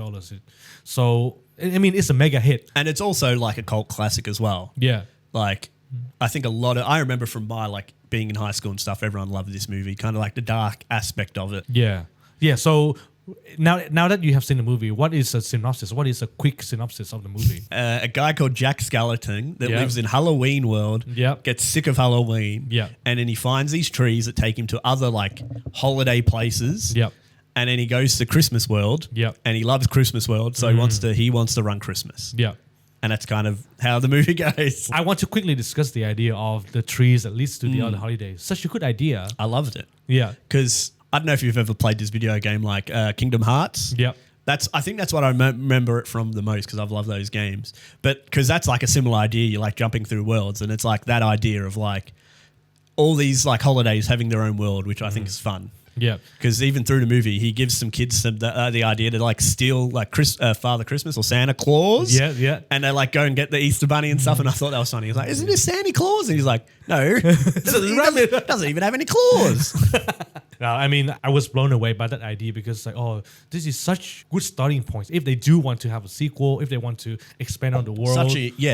So, I mean, it's a mega hit. And it's also like a cult classic as well. Yeah. Like, I think I remember from my like being in high school and stuff, everyone loved this movie, kind of like the dark aspect of it. Yeah. Yeah. So now that you have seen the movie, what is a synopsis? What is a quick synopsis of the movie? A guy called Jack Skellington that lives in Halloween world, gets sick of Halloween, and then he finds these trees that take him to other like holiday places. And then he goes to Christmas World. And he loves Christmas World, so he wants to run Christmas. And that's kind of how the movie goes. I want to quickly discuss the idea of the trees that leads to the other holidays. Such a good idea. I loved it. Yeah. Because I don't know if you've ever played this video game like Kingdom Hearts. I think that's what I remember it from the most because I've loved those games. But because that's like a similar idea. You're like jumping through worlds, and it's like that idea of like all these like holidays having their own world, which I think is fun. Yeah, because even through the movie, he gives some kids the idea to like steal like Father Christmas or Santa Claus. And they like go and get the Easter Bunny and stuff. And I thought that was funny. He's like, "Isn't this Santa Claus?" And he's like, "No, doesn't even have any claws." No, I mean, I was blown away by that idea because like, oh, this is such good starting points. If they do want to have a sequel, if they want to expand on the world,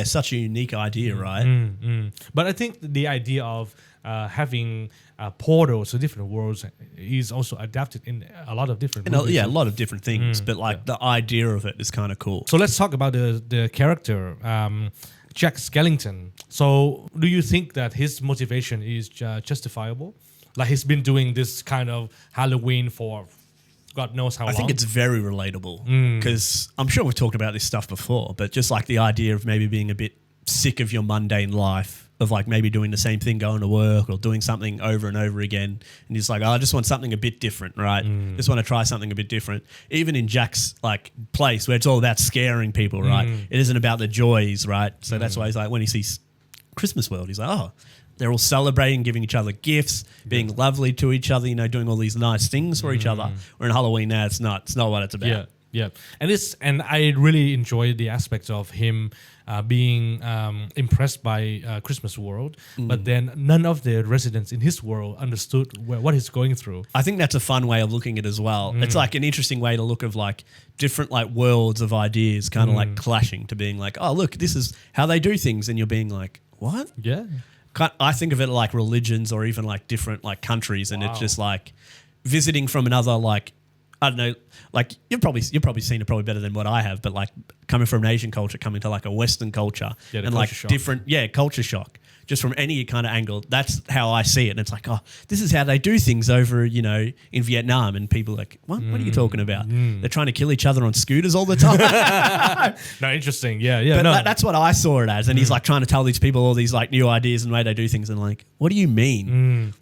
such a unique idea, right? But I think the idea of having portals to different worlds is also adapted in a lot of different movies. Yeah, a lot of different things, but like the idea of it is kind of cool. So let's talk about the character, Jack Skellington. So do you think that his motivation is justifiable? Like he's been doing this kind of Halloween for God knows how long. I think it's very relatable because I'm sure we've talked about this stuff before, but just like the idea of maybe being a bit sick of your mundane life, of like maybe doing the same thing, going to work or doing something over and over again. And he's like, oh, I just want something a bit different, right? Just want to try something a bit different. Even in Jack's like place where it's all about scaring people, right? It isn't about the joys, right? So that's why he's like, when he sees Christmas World, he's like, oh, they're all celebrating, giving each other gifts, being lovely to each other, doing all these nice things for each other. Where in Halloween now, it's not what it's about. Yeah. And I really enjoyed the aspect of him being impressed by Christmas World, but then none of the residents in his world understood what he's going through. I think that's a fun way of looking at it as well. It's like an interesting way to look of like different like worlds of ideas kind of like clashing to being like, oh, look, this is how they do things. And you're being like, what? Yeah. I think of it like religions or even like different like countries, and it's just like visiting from another like, I don't know, like you've probably seen it probably better than what I have, but like coming from an Asian culture, coming to like a Western culture, and like shock. Culture shock, just from any kind of angle. That's how I see it, and it's like, oh, this is how they do things over, in Vietnam, and people are like, what are you talking about? They're trying to kill each other on scooters all the time. No, interesting, yeah. But that's what I saw it as, and he's like trying to tell these people all these like new ideas and way they do things, and like, what do you mean?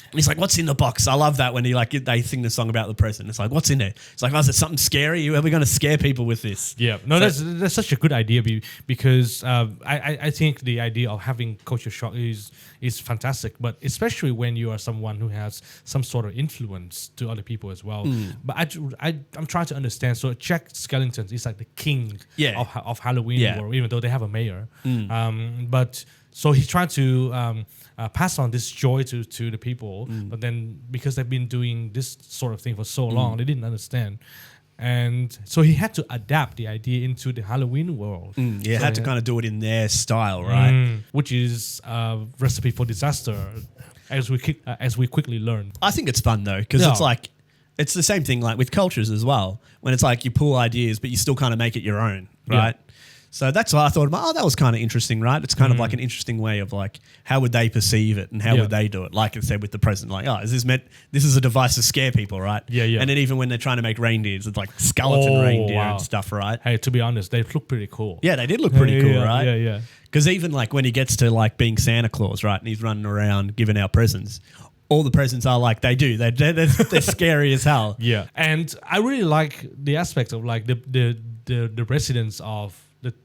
And he's like, what's in the box? I love that when they sing the song about the present. It's like, what's in there? It's like, oh, is it something scary? Are we going to scare people with this? Yeah, no, that's such a good idea because I think the idea of having culture shock is fantastic, but especially when you are someone who has some sort of influence to other people as well. But I'm trying to understand. So Jack Skellington is like the king of Halloween world, even though they have a mayor. But so he's trying to pass on this joy to the people, but then because they've been doing this sort of thing for so long, they didn't understand. And so he had to adapt the idea into the Halloween world. Yeah, had to kind of do it in their style, right? Which is a recipe for disaster, as we quickly learn. I think it's fun though, because it's like, it's the same thing like with cultures as well, when it's like you pull ideas, but you still kind of make it your own, right? Yeah. So that's why I thought, oh, that was kind of interesting, right? It's kind of like an interesting way of like, how would they perceive it and how would they do it? Like I said with the present, like, oh, this is a device to scare people, right? Yeah. And then even when they're trying to make reindeers, it's like skeleton reindeer and stuff, right? Hey, to be honest, they look pretty cool. Yeah, they did look pretty cool, right? Yeah. Because even like when he gets to like being Santa Claus, right? And he's running around giving out presents. All the presents are like they're scary as hell. Yeah, and I really like the aspect of like the residents of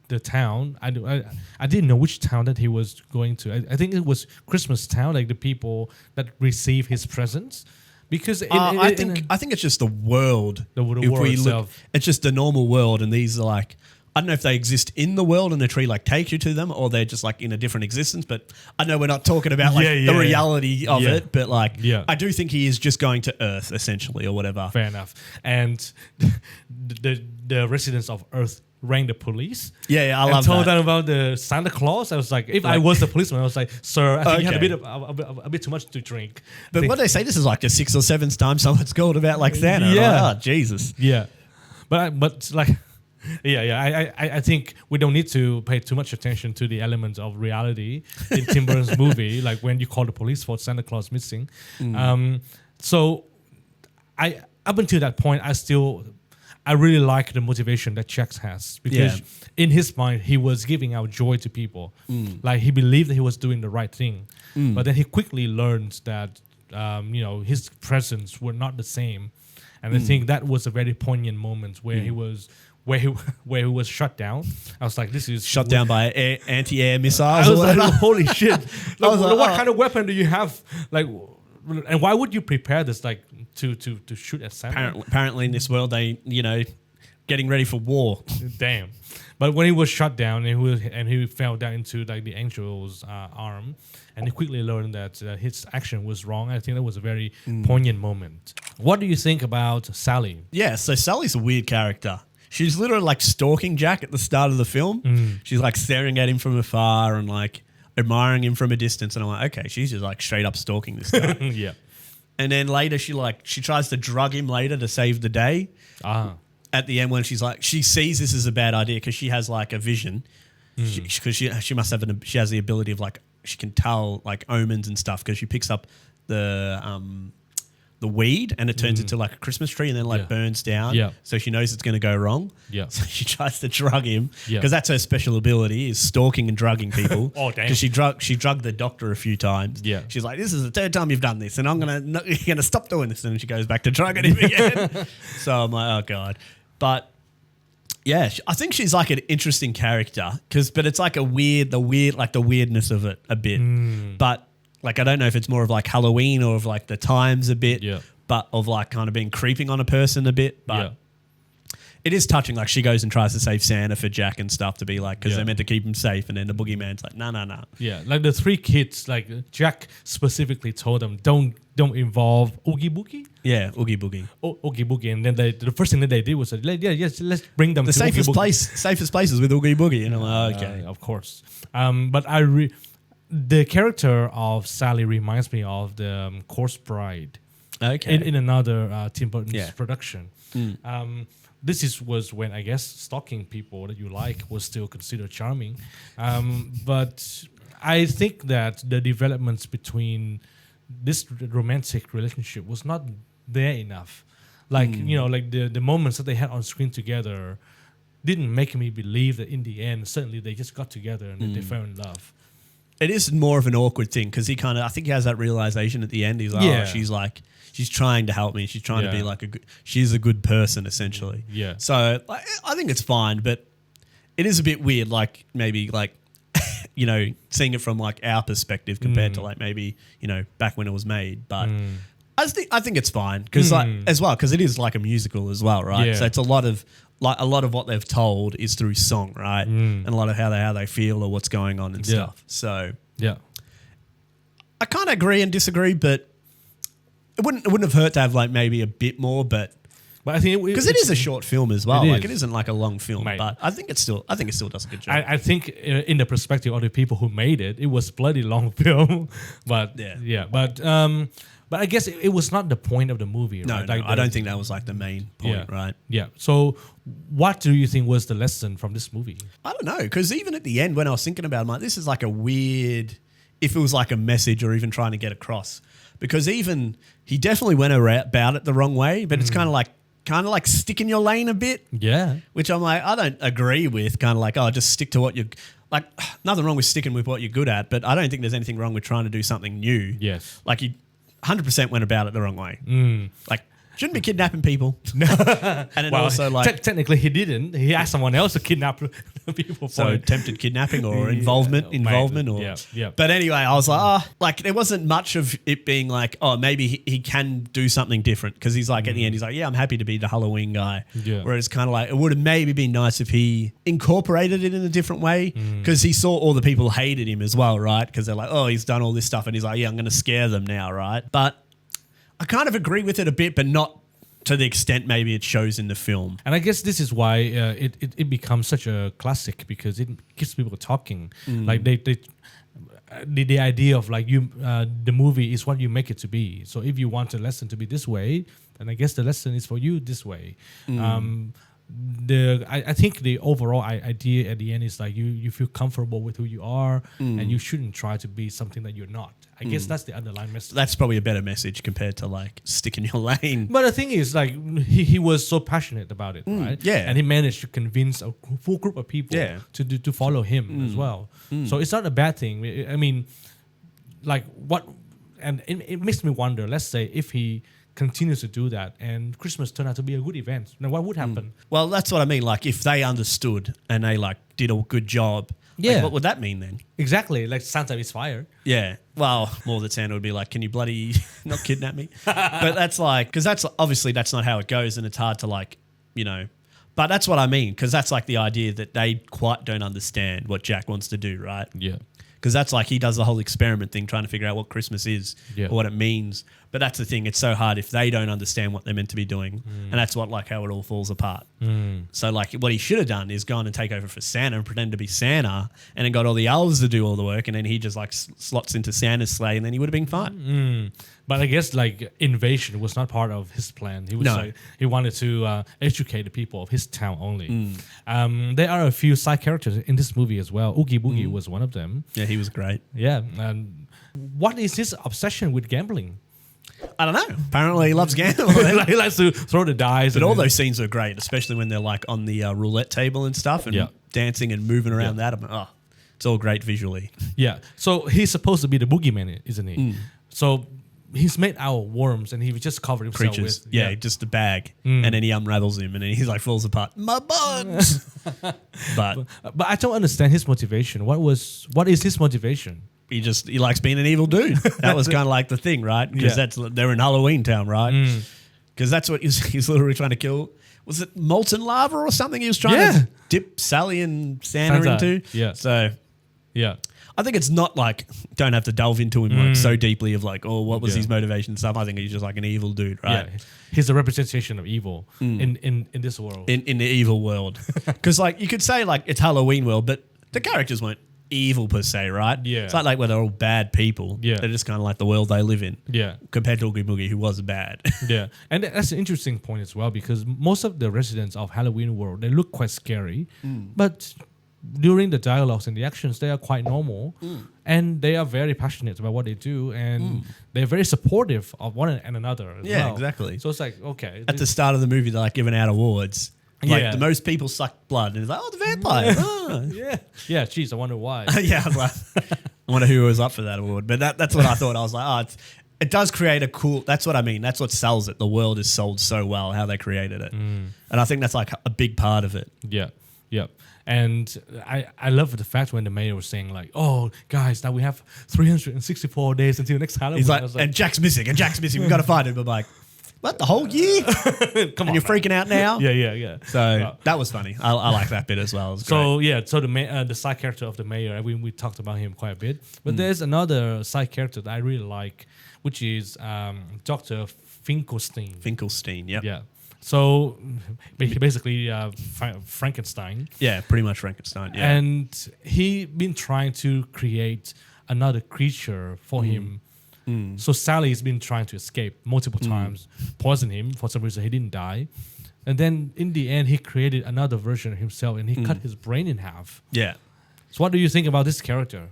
the town. I didn't know which town that he was going to. I think it was Christmas Town, like the people that receive his presents. Because I think it's just the world. The world itself. It's just the normal world, and these are like, I don't know if they exist in the world and the tree like takes you to them, or they're just like in a different existence. But I know we're not talking about like the reality of it, but like I do think he is just going to Earth essentially, or whatever. Fair enough. And the residents of Earth rang the police. Yeah, I love that. And told them about the Santa Claus. I was like, if I was the policeman, I was like, sir, I think you had a bit too much to drink. But what they say, this is like the 6th or 7th time someone's called about like Santa. Yeah. Like, oh, Jesus. Yeah. But like, I think we don't need to pay too much attention to the elements of reality in Tim Burton's movie, like when you call the police for Santa Claus missing. So up until that point, I really like the motivation that Jack has, because in his mind, he was giving out joy to people. Like he believed that he was doing the right thing. But then he quickly learned that, his presence were not the same. And I think that was a very poignant moment where he was shut down. I was like, this is shut down by anti-air missiles. I was like, holy shit. What kind of weapon do you have? Like, and why would you prepare this like to shoot at Santa? Apparently in this world they getting ready for war. Damn. But when he was shut down and he fell down into like the angel's arm, and he quickly learned that his action was wrong. I think that was a very poignant moment. What do you think about Sally? Yeah, so Sally's a weird character. She's literally like stalking Jack at the start of the film. She's like staring at him from afar and like admiring him from a distance, and I'm like, okay, she's just like straight up stalking this guy. Yeah. And then later she tries to drug him later to save the day. At the end when she's like, she sees this as a bad idea because she has like a vision. Because she must have she has the ability of like, she can tell like omens and stuff because she picks up the weed and it turns into like a Christmas tree and then like burns down. Yeah. So she knows it's going to go wrong. Yeah. So she tries to drug him because that's her special ability, is stalking and drugging people. Oh, damn. Because she drugged the doctor a few times. Yeah. She's like, this is the 3rd time you've done this and you're going to stop doing this. And then she goes back to drugging him again. So I'm like, oh God. But yeah, I think she's like an interesting character but it's like the weirdness of it a bit. But like, I don't know if it's more of like Halloween or of like the times a bit, but of like kind of being creeping on a person a bit. But it is touching. Like she goes and tries to save Santa for Jack and stuff to be like, because they're meant to keep him safe. And then the boogeyman's like, no. Yeah, like the 3 kids, like Jack specifically told them, don't involve Oogie Boogie. Yeah, Oogie Boogie. Oogie Boogie. And then the first thing that they did was, let's bring them the to safest places with Oogie Boogie. And I'm like, okay. Of course. But the character of Sally reminds me of the Corpse Bride. Okay. In another Tim Burton's production. This was when, I guess, stalking people that you like was still considered charming. But I think that the developments between this romantic relationship was not there enough. Like, like the moments that they had on screen together didn't make me believe that in the end, certainly they just got together and they fell in love. it is more of an awkward thing because he kind of, I think he has that realization at the end. He's like, Yeah. she's trying to help me. She's trying to be Yeah. like she's a good person essentially. Yeah. So like, I think it's fine, but it is a bit weird. Like maybe like, you know, seeing it from like our perspective compared to like maybe, you know, back when it was made. But I think it's fine because like as well, because it is like a musical as well, right? Yeah. So it's a lot of what they've told is through song, right? And a lot of how they feel or what's going on and stuff. So Yeah. I kind of agree and disagree, but it wouldn't have hurt to have like maybe a bit more, but But I think because it is a short film as well, It like is. it isn't like a long film, Mate. but I think it still does a good job. I think in the perspective of the people who made it, it was bloody long film. But Yeah. but I guess it was not the point of the movie, no, right? no, Like I don't think that was like the main point, right? Yeah. So what do you think was the lesson from this movie? I don't know, because even at the end when I was thinking about it, I'm like, this is like a weird, if it was like a message or even trying to get across, because even he definitely went about it the wrong way, but it's kind of like stick in your lane a bit. Yeah. Which I'm like, I don't agree with. Kind of like, oh, just stick to what you're like. Nothing wrong with sticking with what you're good at, but I don't think there's anything wrong with trying to do something new. Yes. Like he 100% went about it the wrong way. Like shouldn't be kidnapping people. and then Well, also like technically he didn't. He asked someone else to kidnap people. so for attempted kidnapping or involvement or yeah. But anyway, I was like, like there wasn't much of it being like, oh, maybe he can do something different because he's like at the end he's like, yeah, I'm happy to be the Halloween guy. Yeah. Whereas kind of like it would have maybe been nice if he incorporated it in a different way because he saw all the people hated him as well, right? Because they're like, oh, he's done all this stuff and he's like, yeah, I'm going to scare them now, right? But I kind of agree with it a bit, but not to the extent maybe it shows in the film. And I guess this is why it becomes such a classic because it keeps people talking. Like the idea of like the movie is what you make it to be. So if you want a lesson to be this way, then I guess the lesson is for you this way. I think the overall idea at the end is like you feel comfortable with who you are and you shouldn't try to be something that you're not. I guess that's the underlying message. That's probably a better message compared to like stick in your lane. But the thing is, like, he was so passionate about it, right? yeah. And he managed to convince a full group of people to follow him as well. So it's not a bad thing. I mean, like, what... And it makes me wonder, let's say, if he continues to do that and Christmas turned out to be a good event, then what would happen? Well, that's what I mean. Like, if they understood and they, like, did a good job, like, Yeah. what would that mean then? Exactly. Like, Santa is fired. Yeah. Well, more that Santa would be like, can you bloody not kidnap me? But that's like, because that's obviously that's not how it goes and it's hard to like, you know, but that's what I mean. Because that's like the idea that they quite don't understand what Jack wants to do, right? Yeah. Because that's like he does the whole experiment thing, trying to figure out what Christmas is or what it means. But that's the thing; it's so hard if they don't understand what they're meant to be doing, and that's what like how it all falls apart. So like what he should have done is gone and take over for Santa and pretend to be Santa, and then got all the elves to do all the work, and then he just like slots into Santa's sleigh, and then he would have been fine. But I guess like invasion was not part of his plan. He was like he wanted to educate the people of his town only. There are a few side characters in this movie as well. Oogie Boogie was one of them. Yeah, he was great. Yeah. And what is his obsession with gambling? I don't know. Apparently, he loves gambling. He likes to throw the dice. But all those scenes are great, especially when they're like on the roulette table and stuff and dancing and moving around that. I'm like, it's all great visually. Yeah. So he's supposed to be the boogeyman, isn't he? So he's made out of worms and he just covered himself Creatures. with... Yeah, just a bag. And then he unravels him and then he's like falls apart. My bugs! But But I don't understand his motivation. What is his motivation? he likes being an evil dude. That was kind of like the thing, right? Because they're in Halloween Town, right? Because that's what he's literally trying to kill. Was it molten lava or something he was trying to dip Sally and Santa into? Yeah. So Yeah. I think it's not like, don't have to delve into him like so deeply of like, oh, what was his motivation and stuff. I think he's just like an evil dude, right? Yeah. He's a representation of evil in this world. In the evil world. Because like you could say like it's Halloween world, but the characters weren't evil per se, right? Yeah. It's not like where they're all bad people. Yeah. They're just kind of like the world they live in. Yeah. Compared to Oogie Boogie, who was bad. Yeah. And that's an interesting point as well because most of the residents of Halloween world, they look quite scary. But during the dialogues and the actions, they are quite normal. And they are very passionate about what they do. And they're very supportive of one and another as well. Yeah, exactly. So it's like, okay. At the start of the movie, they're like giving out awards. Like the most people suck blood. And it's like, oh, the vampire. Oh. Yeah. Yeah, geez, I wonder why. Yeah, I wonder who was up for that award. But that's what I thought. I was like, it does create a cool. That's what I mean. That's what sells it. The world is sold so well how they created it, and I think that's like a big part of it. Yeah, yeah. And I love the fact when the mayor was saying like, "Oh, guys, now we have 364 days until next Halloween." He's I was like, and Jack's missing. We've got to find him. I'm like, what, the whole year? come on, You're freaking out now? Yeah. So that was funny. I like that bit as well. It was So great. yeah, so the side character of the mayor, we talked about him quite a bit. But there's another side character that I really like, which is Dr. Finkelstein. Finkelstein, yep. Yeah. So basically Frankenstein. Yeah, pretty much Frankenstein. Yeah. And he been trying to create another creature for him. So Sally's been trying to escape multiple times, poison him for some reason. He didn't die. And then in the end, he created another version of himself and he cut his brain in half. Yeah. So what do you think about this character?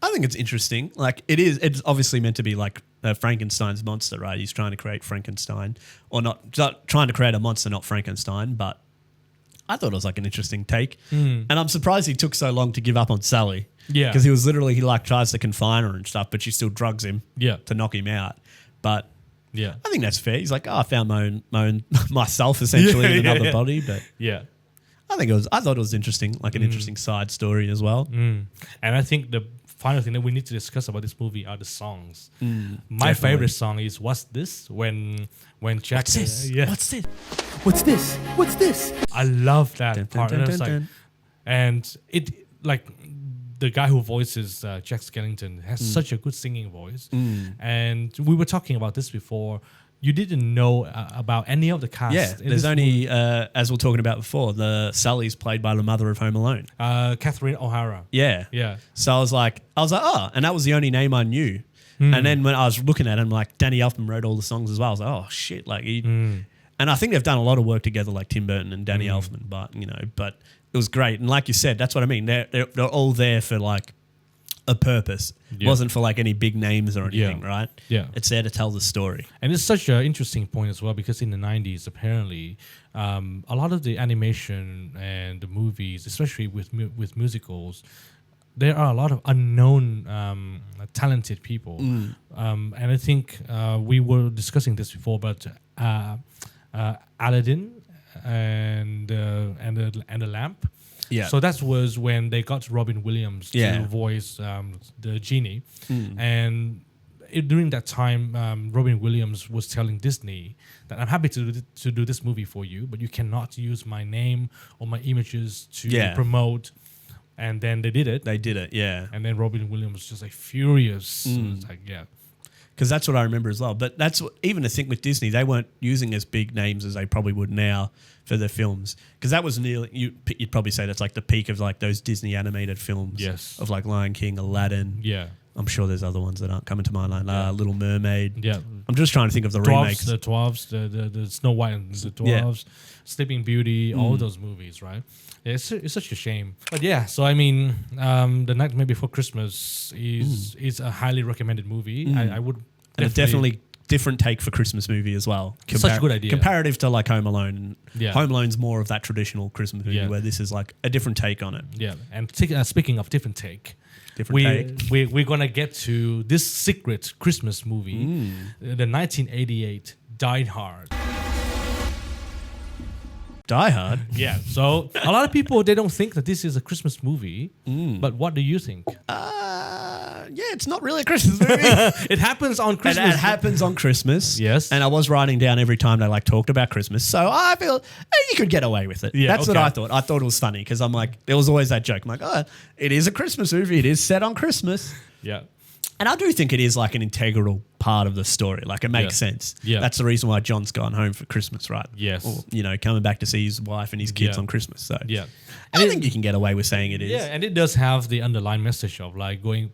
I think it's interesting. Like it's obviously meant to be like Frankenstein's monster, right? He's trying to create Frankenstein, or not trying to create a monster, not Frankenstein. But I thought it was like an interesting take, and I'm surprised he took so long to give up on Sally. Yeah, because he was literally, he like tries to confine her and stuff, but she still drugs him. Yeah, to knock him out. But yeah, I think that's fair. He's like, I found my own myself essentially in another body. But yeah. I thought it was interesting, like an interesting side story as well. And I think the final thing that we need to discuss about this movie are the songs. My Definitely. favorite song is "What's This?" when Jack. What's this? Yeah, What's this? What's this? What's this? I love that Dun, dun, part. dun, And, it's dun, like, dun. and it like the guy who voices Jack Skellington has such a good singing voice. And we were talking about this before. You didn't know about any of the cast. Yeah, in there's this only, as we are talking about before, the Sally's played by the mother of Home Alone. Catherine O'Hara. Yeah. Yeah. So I was like, oh, and that was the only name I knew. And then when I was looking at him, like Danny Elfman wrote all the songs as well. I was like, oh shit, like and I think they've done a lot of work together, like Tim Burton and Danny Elfman. But but it was great. And like you said, that's what I mean. They're all there for like a purpose. It wasn't for like any big names or anything, right? Yeah. It's there to tell the story. And it's such an interesting point as well because in the 90s, apparently, a lot of the animation and the movies, especially with musicals, there are a lot of unknown, talented people. And I think we were discussing this before, but Aladdin and the Lamp. Yeah. So that was when they got Robin Williams to voice the genie, and during that time, Robin Williams was telling Disney that I'm happy to do this movie for you, but you cannot use my name or my images to promote. And then they did it. They did it, yeah. And then Robin Williams was just like furious. It's like, yeah. Because that's what I remember as well. But that's even the thing with Disney, they weren't using as big names as they probably would now for their films. Because that was nearly, you'd probably say that's like the peak of like those Disney animated films. Yes. Of like Lion King, Aladdin. Yeah. I'm sure there's other ones that aren't coming to mind, like Little Mermaid. Yeah. I'm just trying to think of the remakes. The Dwarves, the Snow White and the Dwarves, Sleeping Beauty, all those movies, right? Yeah, it's such a shame. But yeah, so I mean, The Nightmare Before Christmas is a highly recommended movie. I would And a definitely different take for Christmas movie as well. Such a good idea. Comparative to like Home Alone. Yeah. Home Alone's more of that traditional Christmas movie where this is like a different take on it. Yeah, and speaking of different take, Different take. we're gonna get to this secret Christmas movie, the 1988 Die Hard. Die Hard? Yeah, so a lot of people, they don't think that this is a Christmas movie, but what do you think? Yeah, it's not really a Christmas movie. It happens on And Christmas. it happens on Christmas. Yes. And I was writing down every time they like talked about Christmas. So I feel you could get away with it. Yeah, That's what okay. I thought. I thought it was funny because I'm like, there was always that joke. I'm like, oh, it is a Christmas movie. It is set on Christmas. Yeah. And I do think it is like an integral part of the story. Like it makes sense. Yeah. That's the reason why John's gone home for Christmas, right? Yes. Or, coming back to see his wife and his kids Yeah. on Christmas. So Yeah. I think you can get away with saying it is. Yeah, and it does have the underlying message of like going,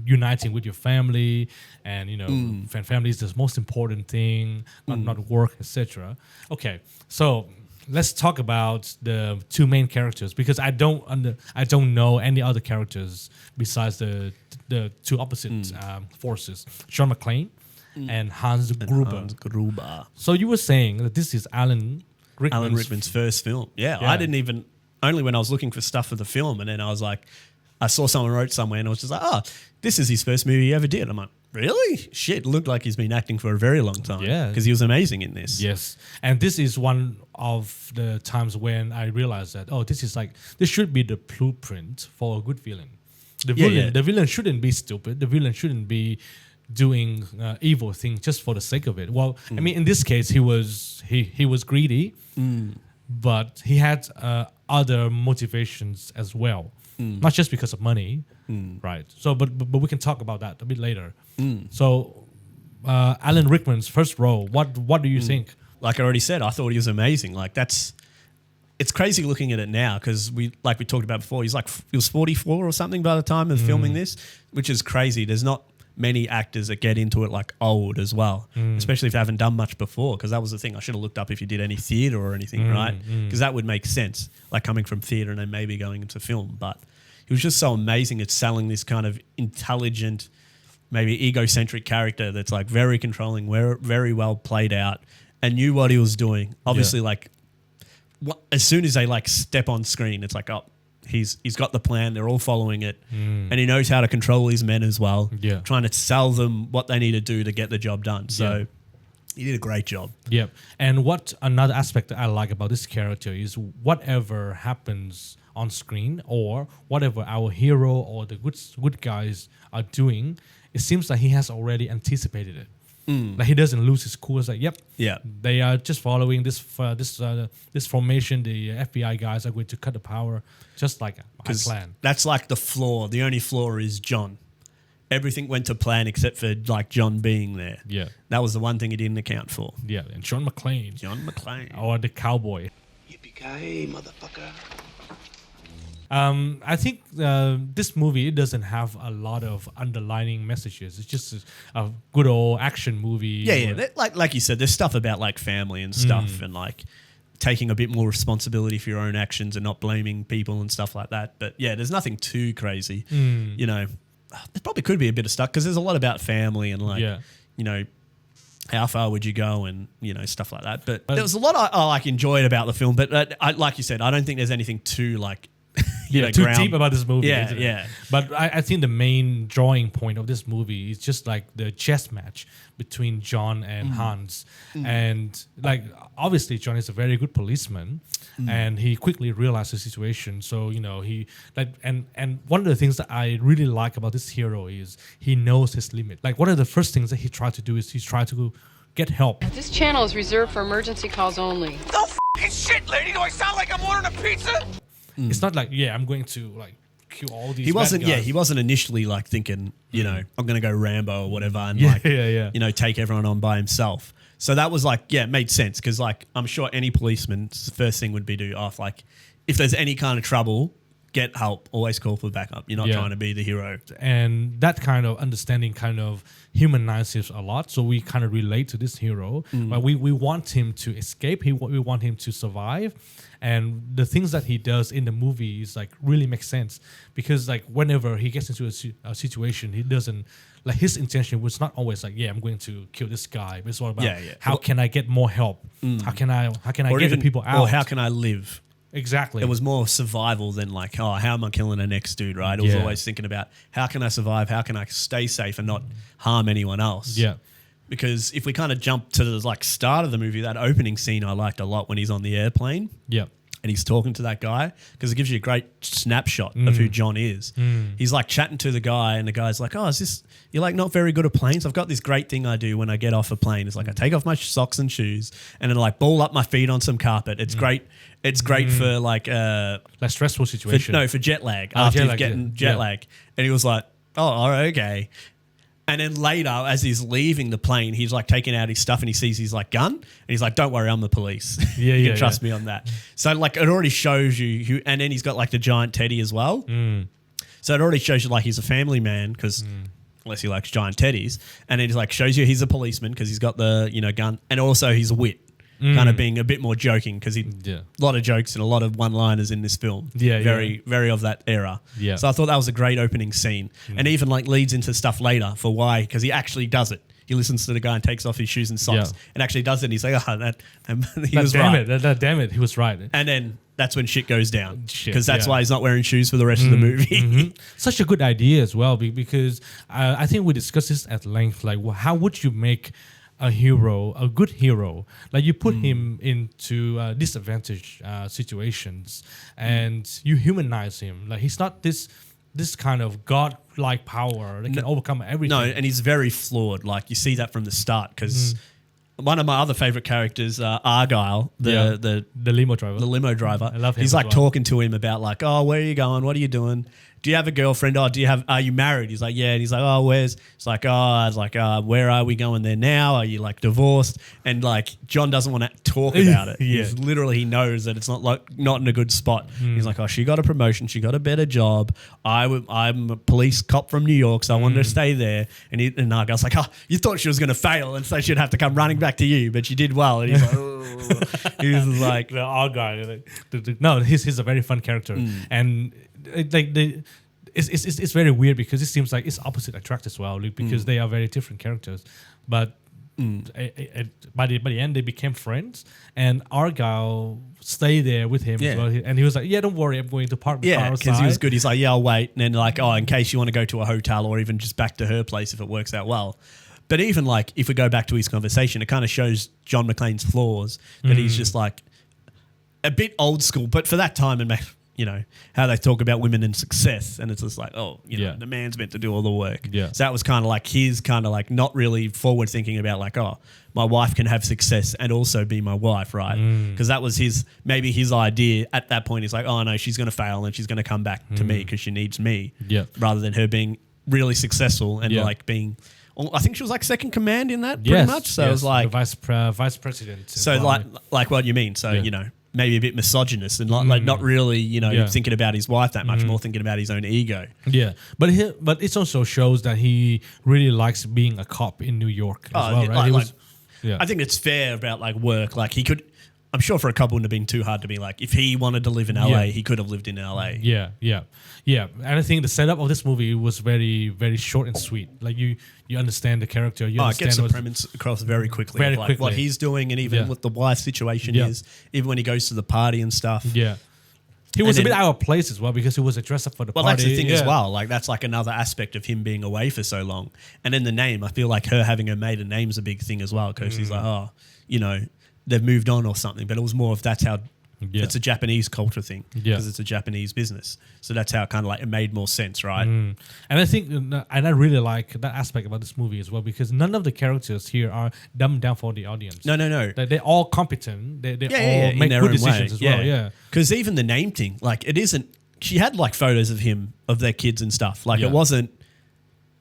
uniting with your family, and family is the most important thing, not work, etc. Okay, so let's talk about the two main characters because I don't know any other characters besides the two opposite forces, Sean McClane and Hans Gruber. Hans Gruber. So you were saying that this is Alan Rickman's first film. Yeah, Yeah. I didn't even, only when I was looking for stuff for the film, and then I was like, I saw someone wrote somewhere and I was just like, oh, this is his first movie he ever did. I'm like, really? Shit, it looked like he's been acting for a very long time. Yeah. Because he was amazing in this. Yes. And this is one of the times when I realized that, this should be the blueprint for a good villain. The villain shouldn't be stupid. The villain shouldn't be doing evil things just for the sake of it. Well, I mean, in this case, he was greedy, but he had other motivations as well, not just because of money, right? So, but we can talk about that a bit later. So, Alan Rickman's first role. What do you think? Like I already said, I thought he was amazing. Like it's crazy looking at it now because we talked about before. He was 44 or something by the time of filming this, which is crazy. There's not many actors that get into it like old as well, especially if they haven't done much before. Because that was the thing I should have looked up if you did any theatre or anything, right? Because that would make sense, like coming from theatre and then maybe going into film. But he was just so amazing at selling this kind of intelligent, maybe egocentric character that's like very controlling, very well played out, and knew what he was doing. Obviously, as soon as they like step on screen, it's like, oh, he's got the plan. They're all following it, and he knows how to control his men as well. Yeah, trying to sell them what they need to do to get the job done. So he did a great job. Yeah, and what another aspect that I like about this character is whatever happens on screen or whatever our hero or the good guys are doing, it seems like he has already anticipated it. Like he doesn't lose his cool. It's like, they are just following this formation. The FBI guys are going to cut the power, just like my plan. That's like the flaw. The only flaw is John. Everything went to plan except for like John being there. Yeah, that was the one thing he didn't account for. Yeah, and John McClane, or the cowboy. Yippee-ki-yay, motherfucker. I think this movie doesn't have a lot of underlining messages. It's just a good old action movie. Yeah. Like you said, there's stuff about like family and stuff and like taking a bit more responsibility for your own actions and not blaming people and stuff like that. But yeah, there's nothing too crazy. You know, there probably could be a bit of stuff because there's a lot about family and like, you know, how far would you go and, you know, stuff like that. But there was a lot I like enjoyed about the film. But like you said, I don't think there's anything too like... too deep about this movie. Yeah. But I think the main drawing point of this movie is just like the chess match between John and Hans. And like, obviously John is a very good policeman and he quickly realized the situation. So, you know, he like, and one of the things that I really like about this hero is he knows his limit. Like one of the first things that he tried to do is he tried to get help. This channel is reserved for emergency calls only. No f***ing shit, lady. Do I sound like I'm ordering a pizza? It's not like, I'm going to like kill all these. He wasn't. bad guys. He wasn't initially like thinking, you know, I'm going to go Rambo or whatever, and you know, take everyone on by himself. So that was like, it made sense because like I'm sure any policeman's first thing would be to like, if there's any kind of trouble, get help. Always call for backup. You're not trying to be the hero. And that kind of understanding kind of humanizes a lot. So we kind of relate to this hero. But we want him to escape. We want him to survive. And the things that he does in the movie is like really makes sense because like whenever he gets into a situation, he doesn't like his intention was not always like, I'm going to kill this guy. But it's all about how can I get more help? How can I get the people out? Or how can I live? Exactly. It was more survival than like, how am I killing the next dude, right? It was always thinking about how can I survive? How can I stay safe and not harm anyone else? Yeah. Because if we kind of jump to the like start of the movie, that opening scene I liked a lot when he's on the airplane. Yeah. And he's talking to that guy because it gives you a great snapshot of who John is. He's like chatting to the guy and the guy's like, oh, you're like not very good at planes? I've got this great thing I do when I get off a plane. It's like I take off my socks and shoes and then like ball up my feet on some carpet. It's great. It's great for like... like stressful situation. For jet lag. After you're getting jet lag. And he was like, oh, all right, okay. And then later, as he's leaving the plane, he's like taking out his stuff and he sees his like gun and he's like, don't worry, I'm the police. You can trust me on that. So like it already shows you who, and then he's got like the giant teddy as well. So it already shows you like he's a family man because unless he likes giant teddies. And it like shows you he's a policeman because he's got the, you know, gun and also he's a wit. Kind of being a bit more joking because a lot of jokes and a lot of one-liners in this film. Very of that era. Yeah. So I thought that was a great opening scene, and even like leads into stuff later for why because he actually does it. He listens to the guy and takes off his shoes and socks and actually does it. And he's like, he was right. Damn it, he was right. And then that's when shit goes down. Shit, Because that's yeah. why he's not wearing shoes for the rest of the movie. Such a good idea as well, because I think we discussed this at length. Like, how would you make a hero, a good hero? Like, you put him into disadvantaged situations, and you humanize him. Like, he's not this kind of god-like power that can overcome everything. No, and he's very flawed. Like, you see that from the start, because one of my other favorite characters, Argyle, the limo driver. the limo driver. I love him He's as like well. talking to him about like, oh, where are you going? What are you doing? Do you have a girlfriend? Oh, are you married? He's like, yeah. And he's like, oh, where's? It's like, where are we going there now? Are you like divorced? And like John doesn't want to talk about it. Yeah. He's literally, he knows that it's not in a good spot. He's like, oh, she got a promotion. She got a better job. I'm a police cop from New York, so I wanted to stay there. And Argyle's like, oh, you thought she was going to fail, and so she'd have to come running back to you, but she did well. And he's like, oh. He was like, The Argyle. No, he's a very fun character, and it's very weird because it seems like it's opposite attract as well, because they are very different characters, but by the end they became friends, and Argyle stayed there with him as well, and he was like, yeah, don't worry, I'm going to park the car yeah, outside. because he was good. He's like, yeah, I'll wait. And then like, oh, in case you want to go to a hotel or even just back to her place if it works out well. But even like, if we go back to his conversation, it kind of shows John McClane's flaws, that he's just like a bit old school, but for that time, and you know, how they talk about women and success, and it's just like, oh, you know, the man's meant to do all the work. Yeah. So that was kind of like his kind of like not really forward thinking about like, oh, my wife can have success and also be my wife, right? Because that was maybe his idea at that point. He's like, oh no, she's going to fail and she's going to come back to me because she needs me, rather than her being really successful and like being. I think she was like second command in that, pretty much. So it was like the vice president. so like what you mean. So you know, maybe a bit misogynist and like not really, you know, thinking about his wife that much, more thinking about his own ego. Yeah, but it also shows that he really likes being a cop in New York as well, right? I think it's fair about like work. Like he could, I'm sure for a couple it wouldn't have been too hard to be like, if he wanted to live in LA, he could have lived in LA. Yeah. And I think the setup of this movie was very, very short and sweet. Like you understand the character. You it understand gets the premise across very quickly. Very of like quickly. what he's doing, and even what the wife situation is, even when he goes to the party and stuff. Yeah. He was And a bit then- out of place as well because he was dressed up for the Well, party. that's the thing as well. Like that's like another aspect of him being away for so long. And then the name, I feel like her having her maiden name's a big thing as well, because she's like, oh, you know, they've moved on or something. But it was more of that's how it's a Japanese culture thing, because it's a Japanese business. So that's how kind of like it made more sense, right? And I think, and I really like that aspect about this movie as well, because none of the characters here are dumbed down for the audience. No. They're all competent. They all in make their good own decisions way. as well. Yeah. Because even the name thing, like it isn't. She had like photos of him, of their kids and stuff. Like it wasn't.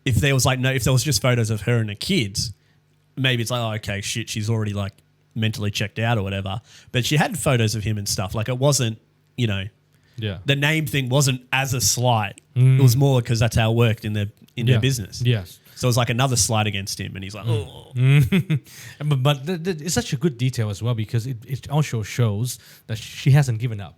If there was just photos of her and her kids, maybe it's like, oh, okay, shit, she's already like mentally checked out or whatever. But she had photos of him and stuff. Like it wasn't, you know, the name thing wasn't as a slight. It was more because that's how it worked in their business. Yes. So it was like another slight against him, and he's like, oh. But it's such a good detail as well, because it also shows that she hasn't given up.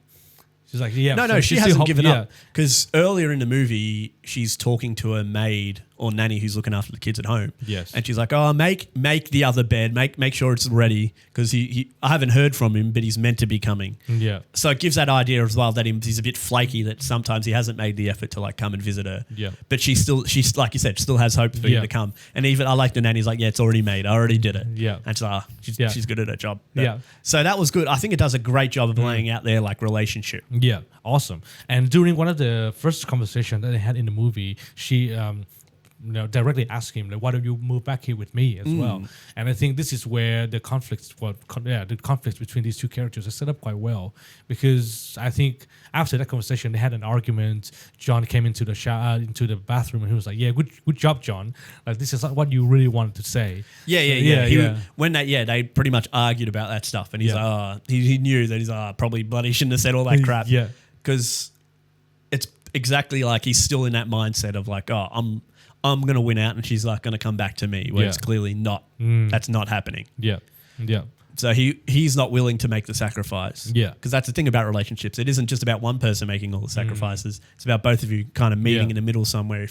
She's like, yeah. No, so she still hasn't hope- given yeah. up. Because earlier in the movie, she's talking to her maid or nanny who's looking after the kids at home. Yes. And she's like, oh, make the other bed, make sure it's ready. Because I haven't heard from him, but he's meant to be coming. Yeah. So it gives that idea as well that he's a bit flaky, that sometimes he hasn't made the effort to like come and visit her. Yeah. But she's like you said, still has hope for him to come. And even I like the nanny's like, yeah, it's already made. I already did it. Yeah. And she's like, she's good at her job. But- Yeah. So that was good. I think it does a great job of laying out their like relationship. Yeah, awesome. And during one of the first conversations that they had in the movie, she directly asked him, like, why don't you move back here with me as well? And I think this is where the conflicts between these two characters are set up quite well, because I think after that conversation, they had an argument. John came into the bathroom, and he was like, yeah, good job, John. Like, this is not what you really wanted to say. When they pretty much argued about that stuff, and he's like, oh, he knew that he's probably bloody shouldn't have said all that crap. Yeah. Because it's exactly like he's still in that mindset of like, oh, I'm going to win out and she's like going to come back to me, where it's clearly not. That's not happening. Yeah. So he's not willing to make the sacrifice. Yeah. Because that's the thing about relationships. It isn't just about one person making all the sacrifices. It's about both of you kind of meeting in the middle somewhere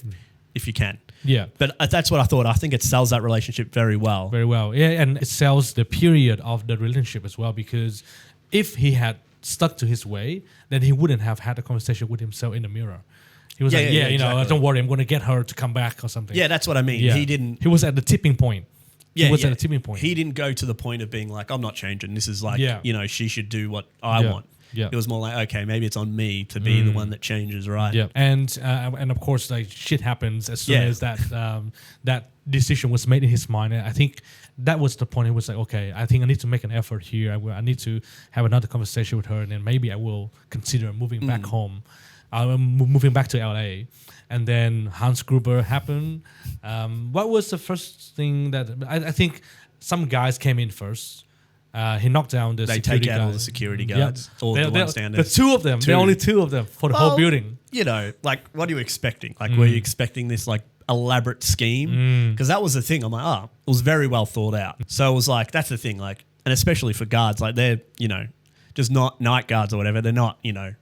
if you can. Yeah. But that's what I thought. I think it sells that relationship very well. Very well. Yeah, and it sells the period of the relationship as well, because if he had stuck to his way, then he wouldn't have had a conversation with himself in the mirror. He was like, you know, exactly. don't worry, I'm going to get her to come back or something. Yeah, that's what I mean. Yeah. He didn't. He was at the tipping point. Yeah, he was yeah. at a tipping point. He didn't go to the point of being like, I'm not changing. This is like, Yeah. you know, she should do what I Yeah. want. Yeah. It was more like, okay, maybe it's on me to be the one that changes, right? Yeah, and of course, like shit happens as soon Yeah. as that decision was made in his mind. And I think that was the point. He was like, okay, I think I need to make an effort here. I need to have another conversation with her, and then maybe I will consider moving back home, moving back to LA. And then Hans Gruber happened. What was the first thing that I think some guys came in first? He knocked down the They security take out all the guys. security guards, all the ones down there. The two of them. There are only two of them for the whole building. You know, like, what are you expecting? Like, were you expecting this, like, elaborate scheme? Because that was the thing. I'm like, oh, it was very well thought out. So it was like, that's the thing. Like, and especially for guards, like, they're, you know, just not night guards or whatever. They're not, you know,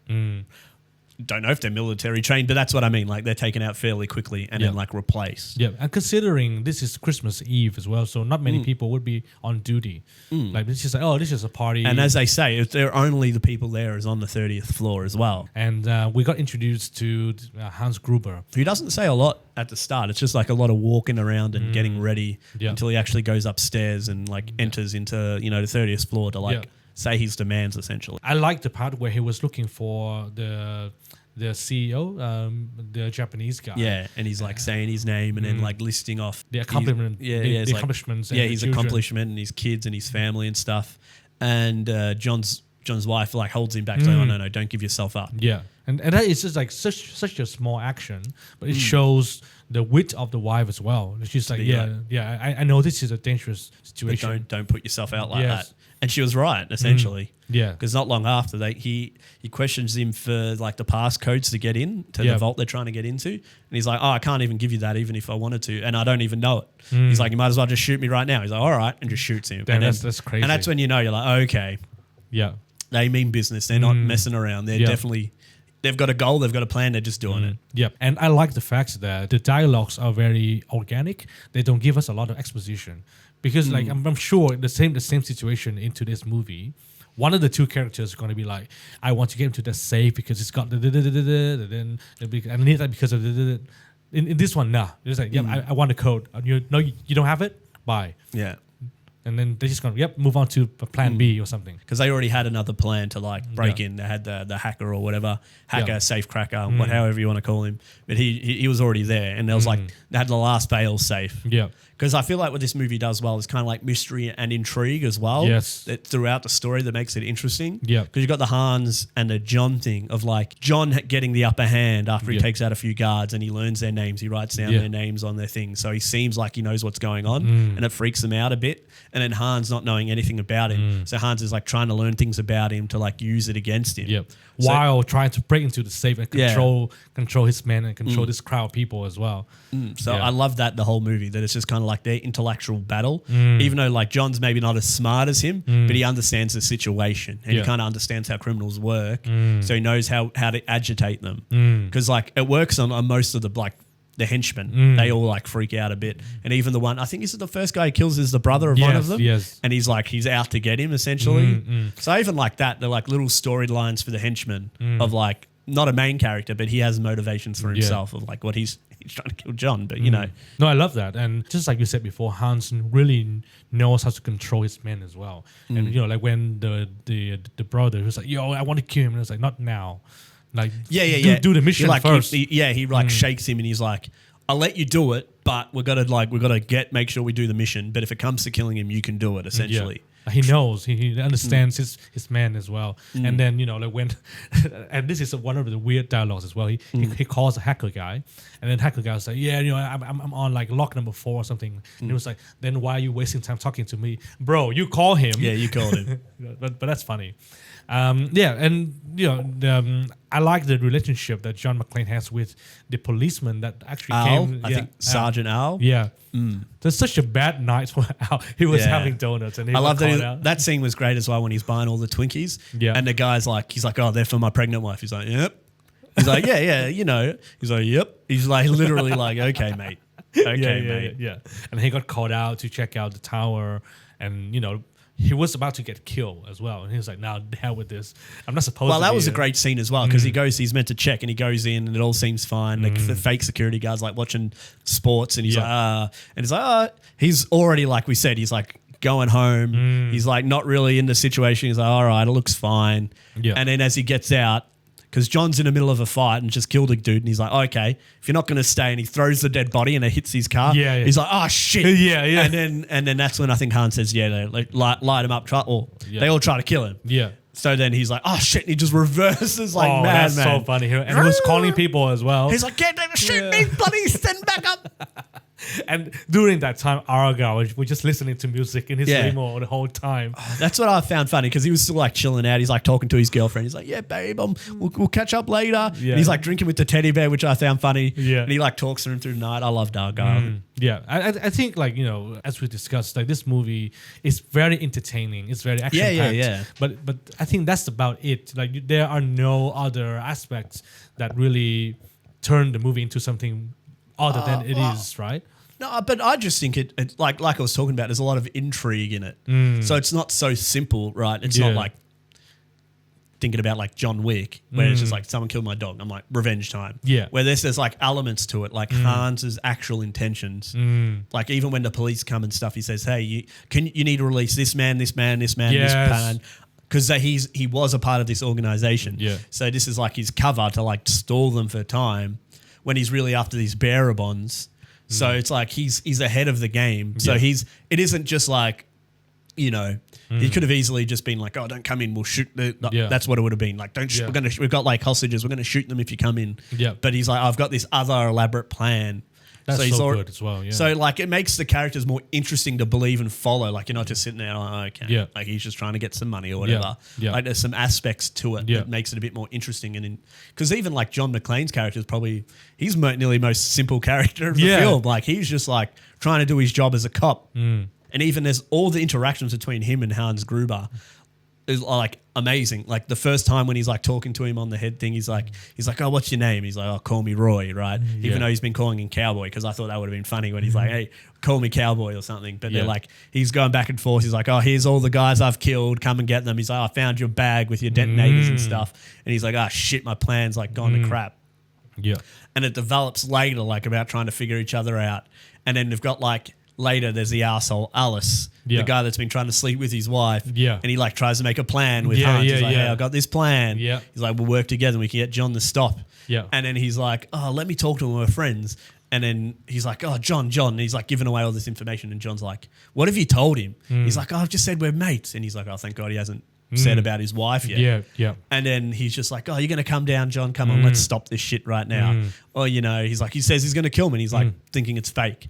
don't know if they're military trained, but that's what I mean. Like, they're taken out fairly quickly and then, like, replaced. Yeah, and considering this is Christmas Eve as well, so not many people would be on duty. Like, it's just like, oh, this is a party. And as they say, if they're only the people there is on the 30th floor as well. And we got introduced to Hans Gruber. Who doesn't say a lot at the start. It's just like a lot of walking around and getting ready Yeah. until he actually goes upstairs and like enters into, you know, the 30th floor to like Yeah. say his demands essentially. I like the part where he was looking for the CEO, the Japanese guy. Yeah, and he's like saying his name and then like listing off The accomplishment, it's the like- accomplishments. And yeah, the his children. accomplishment and his kids and his family and stuff. And John's wife like holds him back, saying, "Oh no, don't give yourself up." Yeah, and that is just like such a small action, but it shows the wit of the wife as well. She's like, be I know this is a dangerous But situation. don't put yourself out like Yes. that. And she was right, essentially. Yeah. Because not long after, he questions him for like the passcodes to get in to Yeah. the vault they're trying to get into. And he's like, oh, I can't even give you that even if I wanted to. And I don't even know it. He's like, you might as well just shoot me right now. He's like, all right. And just shoots him. Damn, and that's crazy. And that's when you know, you're like, okay, Yeah, they mean business. They're not messing around. They're Yeah. definitely, they've got a goal. They've got a plan. They're just doing it. yeah, and I like the fact that the dialogues are very organic. They don't give us a lot of exposition because, like, I'm sure the same situation into this movie. One of the two characters is going to be like, I want to get into the safe because it's got then I need that because of in this one, nah. It's like, I want the code. You don't have it? Bye. Yeah. And then they're just going to move on to plan B or something. Because they already had another plan to like break in. They had the hacker or whatever, safe cracker, however you want to call him. But he was already there, and there was like they had the last fail safe. Yeah. Because I feel like what this movie does well is kind of like mystery and intrigue as well. Yes. That throughout the story that makes it interesting. Yeah. Because you've got the Hans and the John thing of like John getting the upper hand after he takes out a few guards and he learns their names. He writes down their names on their things. So he seems like he knows what's going on and it freaks them out a bit. And then Hans not knowing anything about him. So Hans is like trying to learn things about him to like use it against him. Yep. So- While trying to break into the safe and Yeah. control his men and control this crowd of people as well. So Yeah. I love that the whole movie, that it's just kind of like their intellectual battle. Even though like John's maybe not as smart as him, but he understands the situation and he Yeah. kind of understands how criminals work. So he knows how to agitate them. Because like it works on most of the henchmen. They all like freak out a bit. And even the one, I think is it the first guy he kills is the brother of one of them. Yes. And he's out to get him essentially. So even like that, they're like little storylines for the henchmen of like, not a main character, but he has motivations for himself of like what he's trying to kill John. But you know, No, I love that. And just like you said before, Hans really knows how to control his men as well. And you know, like when the brother was like, yo, I want to kill him. And it's like, not now. Like, do the mission He, like, first. He like shakes him and he's like, I'll let you do it, but we've got to make sure we do the mission. But if it comes to killing him, you can do it essentially. He knows. He understands his man as well. And then, you know, like when, and this is one of the weird dialogues as well. He calls a hacker guy, and then hacker guy was like, yeah, you know, I'm on like lock number 4 or something. And he was like, then why are you wasting time talking to me, bro? You call him. Yeah, you called him. but that's funny. And you know, I like the relationship that John McClane has with the policeman that actually Al, came. I think Sergeant Al. Yeah. That's such a bad night for Al. He was having donuts, and he I love got called out. that scene was great as well when he's buying all the Twinkies. Yeah. And the guy's like, oh, they're for my pregnant wife. He's like, yep. He's like, yeah, you know. He's like, yep. He's like literally like, okay, mate. Okay, mate. Yeah. And he got called out to check out the tower, and you know, he was about to get killed as well, and he was like, "Now, the hell with this. I'm not supposed." Well, to that be was a here." great scene as well because he's meant to check and he goes in and it all seems fine. Like the fake security guard's like watching sports and he's like, and he's like, he's already, like we said, he's like going home. He's like not really in the situation. He's like, all right, it looks fine. Yeah. And then as he gets out, because John's in the middle of a fight and just killed a dude, and he's like, okay, if you're not going to stay, and he throws the dead body and it hits his car. Yeah, yeah. He's like, oh shit. Yeah, yeah. And then that's when I think Hans says, yeah, they like, light him up, they all try to kill him. Yeah. So then he's like, oh shit, and he just reverses like that's madman. so funny. And he was calling people as well. He's like, get them to shoot me, bloody stand back up. And during that time, Aragao was just listening to music in his limo the whole time. That's what I found funny because he was still like chilling out. He's like talking to his girlfriend. He's like, yeah, babe, we'll catch up later. Yeah. And he's like drinking with the teddy bear, which I found funny. Yeah. And he like talks to him through the night. I love Aragao. Yeah, I think, like, you know, as we discussed, like, this movie is very entertaining. It's very action packed. Yeah. But I think that's about it. Like, there are no other aspects that really turn the movie into something other than it is, right? No, but I just think it like I was talking about, there's a lot of intrigue in it. So it's not so simple, right? It's not like thinking about like John Wick, where it's just like someone killed my dog. I'm like, revenge time. Yeah. Where there's like elements to it, like Hans's actual intentions. Like even when the police come and stuff, he says, hey, you need to release this man, this man, this man, this man. Because he was a part of this organization. Yeah. So this is like his cover to like stall them for time when he's really after these bearer bonds. So it's like he's ahead of the game. So it isn't just like, you know, he could have easily just been like, oh, don't come in, we'll shoot. That's what it would have been. Like, don't shoot. We've got like hostages, we're going to shoot them if you come in. Yeah. But he's like, I've got this other elaborate plan. That's he's good as well, yeah. So, like, it makes the characters more interesting to believe and follow. Like, you're not just sitting there like, oh, okay. Yeah. Like, he's just trying to get some money or whatever. Yeah. Like, there's some aspects to it that makes it a bit more interesting. And because even, like, John McClane's character is probably, he's nearly most simple character of the film. Like, he's just, like, trying to do his job as a cop. And even there's all the interactions between him and Hans Gruber is like amazing. Like the first time when he's like talking to him on the head thing, he's like, oh, what's your name? He's like, oh, call me Roy, right? Even though he's been calling him Cowboy, because I thought that would have been funny when he's like, hey, call me Cowboy or something. But they're like, he's going back and forth. He's like, oh, here's all the guys I've killed. Come and get them. He's like, I found your bag with your detonators and stuff. And he's like, oh shit, my plan's like gone to crap. Yeah. And it develops later, like about trying to figure each other out. And then they've got like, later there's the arsehole Alice, the guy that's been trying to sleep with his wife. Yeah. And he like tries to make a plan with Hans. He's like, hey, I got this plan. Yeah. He's like, we'll work together and we can get John to stop. Yeah. And then he's like, oh, let me talk to him. We're friends. And then he's like, oh, John. And he's like giving away all this information. And John's like, what have you told him? He's like, oh, I've just said we're mates. And he's like, oh, thank God he hasn't said about his wife yet. Yeah, yeah. And then he's just like, oh, you're going to come down, John? Come on, let's stop this shit right now. Or, you know, he's like, he says he's going to kill me. And he's like thinking it's fake.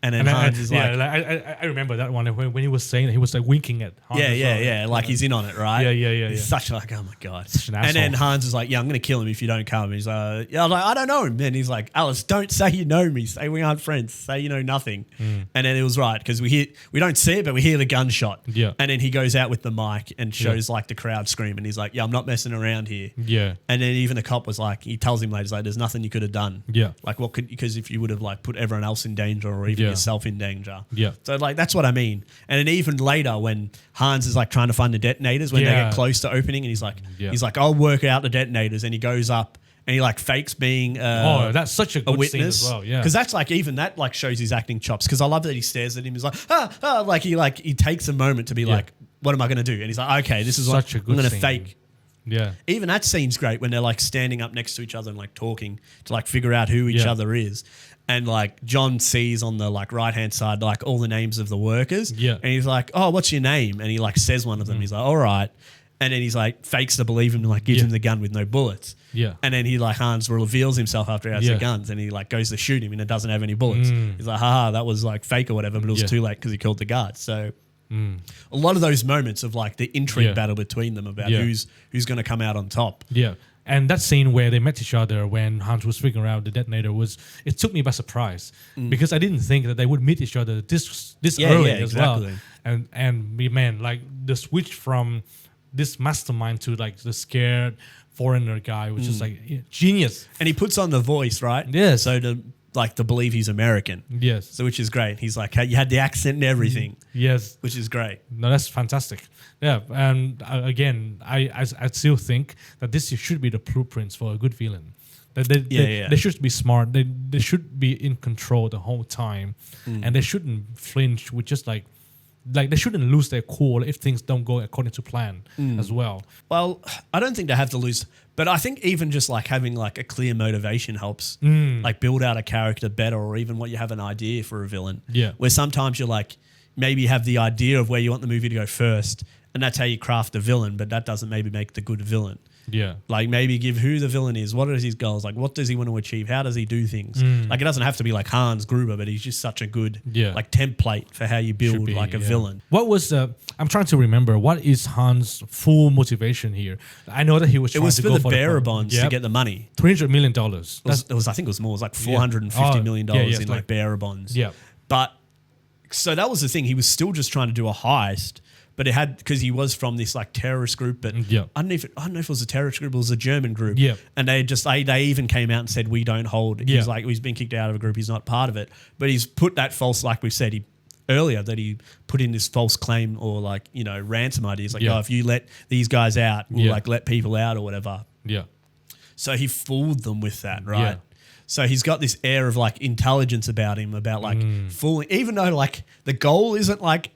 And then Hans is like... I remember that one when he was saying that, he was like winking at Hans. Yeah. Like he's in on it, right? Yeah. He's such like, oh my God. Such an asshole. And then Hans is like, yeah, I'm going to kill him if you don't come. And he's like, I'm like, I don't know him. And he's like, Alice, don't say you know me. Say we aren't friends. Say you know nothing. And then it was right because we don't see it, but we hear the gunshot. Yeah. And then he goes out with the mic and shows like the crowd scream. And he's like, yeah, I'm not messing around here. Yeah. And then even the cop was like, he tells him later, he's like, there's nothing you could have done. Yeah. Like because if you would have like put everyone else in danger or even yourself in danger. Yeah. So like that's what I mean. And then even later when Hans is like trying to find the detonators when they get close to opening and he's like, I'll work out the detonators, and he goes up and he like fakes being that's such a good witness scene as well. Yeah. Because that's like even that like shows his acting chops. Because I love that he stares at him. He's like, he takes a moment to be like, what am I gonna do? And he's like, okay, this is such like a good I'm gonna scene. fake. Yeah. Even that scene's great when they're like standing up next to each other and like talking to like figure out who each other is. And like John sees on the like right hand side like all the names of the workers. Yeah. And he's like, oh, what's your name? And he like says one of them. He's like, all right. And then he's like fakes to believe him and like gives him the gun with no bullets. Yeah. And then he like Hans reveals himself after he has the guns and he like goes to shoot him and it doesn't have any bullets. He's like, haha, that was like fake or whatever, but it was too late because he killed the guard. So a lot of those moments of like the intrigue battle between them about who's going to come out on top. Yeah. And that scene where they met each other when Hans was figuring out the detonator it took me by surprise because I didn't think that they would meet each other this early as well. And man, like the switch from this mastermind to like the scared foreigner guy, which is like genius. And he puts on the voice, right? Yeah. So like to believe he's American. Yes. So which is great. He's like, you had the accent and everything. Yes. Which is great. No, that's fantastic. Yeah, and again, I still think that this should be the blueprints for a good villain. That they should be smart. They should be in control the whole time, and they shouldn't flinch with just like they shouldn't lose their cool if things don't go according to plan as well. Well, I don't think they have to lose, but I think even just like having like a clear motivation helps, like build out a character better, or even what you have an idea for a villain. Yeah. Where sometimes you're like, maybe you have the idea of where you want the movie to go first, and that's how you craft the villain, but that doesn't maybe make the good villain. Yeah. Like maybe give who the villain is, what are his goals, like what does he want to achieve, how does he do things. Like it doesn't have to be like Hans Gruber, but he's just such a good like template for how you build like a villain. What was I'm trying to remember, what is Hans' full motivation here? I know that he was trying to go for the bearer bonds to get the money. $300 million. It was I think it was more, it was like $450 million in like bearer bonds. Yeah. But so that was the thing, he was still just trying to do a heist. But it had, because he was from this like terrorist group, but I don't know if it was a terrorist group, it was a German group. Yeah. And they even came out and said, we don't hold. He's like, he's been kicked out of a group, he's not part of it. But he's put that false, like we said earlier, that he put in this false claim or like, you know, ransom idea. He's like, oh, if you let these guys out, we'll like let people out or whatever. Yeah. So he fooled them with that, right? Yeah. So he's got this air of like intelligence about him, about like fooling, even though like the goal isn't like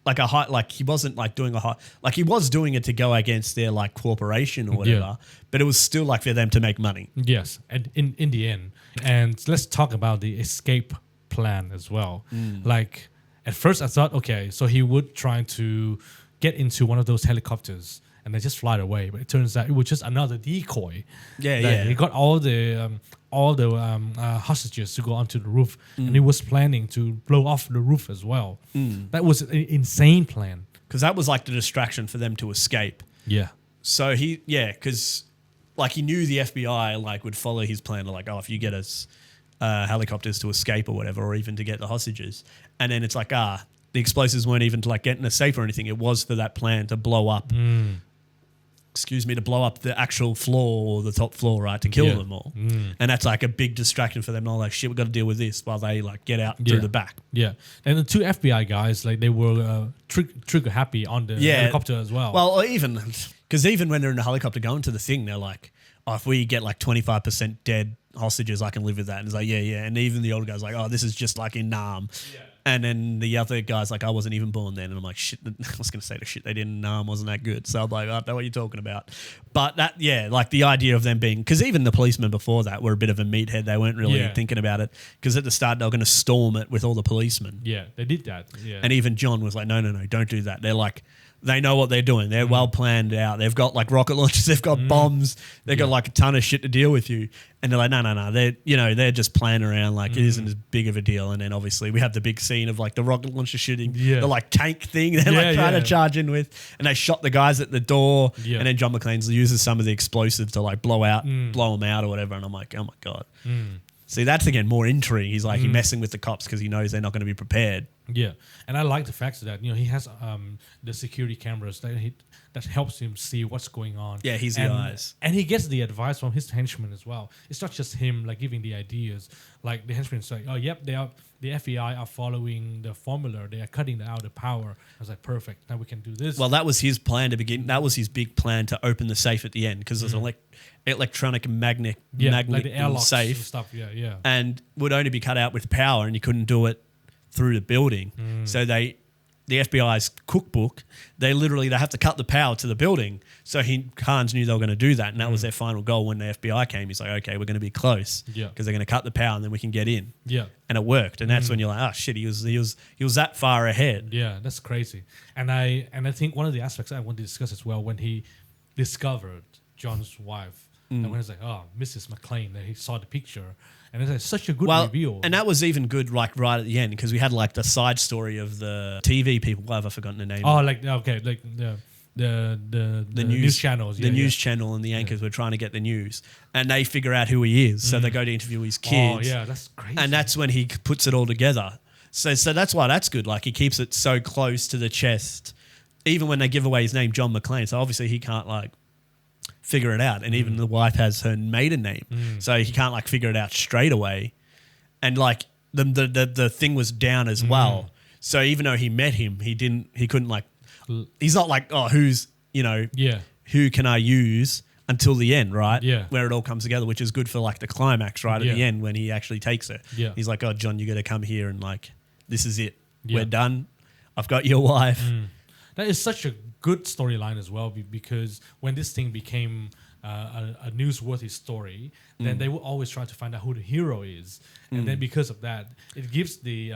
a high, like he wasn't like doing a high, like he was doing it to go against their like corporation or whatever, but it was still like for them to make money. Yes, and in the end, and let's talk about the escape plan as well. Like at first I thought, okay, so he would try to get into one of those helicopters and they just fly away, but it turns out it was just another decoy. He got all the hostages to go onto the roof, and he was planning to blow off the roof as well. That was an insane plan, because that was like the distraction for them to escape. Yeah. So because like he knew the FBI like would follow his plan to like, oh, if you get us helicopters to escape or whatever, or even to get the hostages, and then it's like the explosives weren't even to like get in a safe or anything. It was for that plan to blow up. To blow up the actual floor or the top floor, right, to kill them all. And that's like a big distraction for them. They're like, shit, we've got to deal with this while they like get out through the back. Yeah. And the two FBI guys, like they were trigger happy on the helicopter as well. Well, even when they're in the helicopter going to the thing, they're like, oh, if we get like 25% dead hostages, I can live with that. And it's like, yeah. And even the older guy's like, oh, this is just like in Nam. Yeah. And then the other guy's like, I wasn't even born then. And I'm like, shit, I was going to say the shit they did in Nam wasn't that good. So I'm like, I don't know what you're talking about. But that, like the idea of them being, because even the policemen before that were a bit of a meathead. They weren't really thinking about it, because at the start they were going to storm it with all the policemen. Yeah, they did that. Yeah. And even John was like, no, don't do that. They're like, they know what they're doing. They're well planned out. They've got like rocket launchers. They've got bombs. They've got like a ton of shit to deal with you. And they're like, no. They're just playing around. Like it isn't as big of a deal. And then obviously we have the big scene of like the rocket launcher shooting the like tank thing. They're like trying to charge in with, and they shot the guys at the door. Yeah. And then John McClane uses some of the explosives to like blow them out or whatever. And I'm like, oh my God. See, that's again more intrigue. He's like, he's messing with the cops because he knows they're not going to be prepared. Yeah, and I like the fact that he has the security cameras that helps him see what's going on. Yeah, he's the eyes, and he gets the advice from his henchmen as well. It's not just him like giving the ideas. Like the henchmen say, "Oh, yep, the FBI are following the formula. They are cutting out the power." I was like, "Perfect. Now we can do this." Well, that was his plan to begin. That was his big plan to open the safe at the end, because there's an electronic magnet like the airlocks safe and stuff. Yeah, and would only be cut out with power, and you couldn't do it through the building. So the FBI's cookbook, they have to cut the power to the building. So Hans knew they were going to do that, and that was their final goal. When the FBI came, he's like, okay, we're going to be close, because they're going to cut the power and then we can get in. Yeah, and it worked. And that's when you're like, oh shit, he was that far ahead. Yeah, that's crazy. And I think one of the aspects I want to discuss as well, when he discovered John's wife, and when he's like, oh, Mrs. McClane, that he saw the picture. And it's such a good reveal. And that was even good, like right at the end, because we had like the side story of the TV people. Why have I forgotten the name? Oh, like the news channels. The news channel and the anchors were trying to get the news, and they figure out who he is. So they go to interview his kids. Oh, yeah, that's crazy. And that's when he puts it all together. So that's why that's good. Like he keeps it so close to the chest, even when they give away his name, John McClane. So obviously he can't like figure it out, and even the wife has her maiden name, so he can't like figure it out straight away. and like the thing was down as well. So even though he met him, he couldn't like. He's not like, oh, who's who can I use until the end, right? Yeah. Where it all comes together, which is good for like the climax, right? At the end when he actually takes it. Yeah. He's like, oh, John, you got to come here and like, this is it. We're done. I've got your wife. That is such a good storyline as well, because when this thing became a newsworthy story, then they will always try to find out who the hero is, and then because of that, it gives the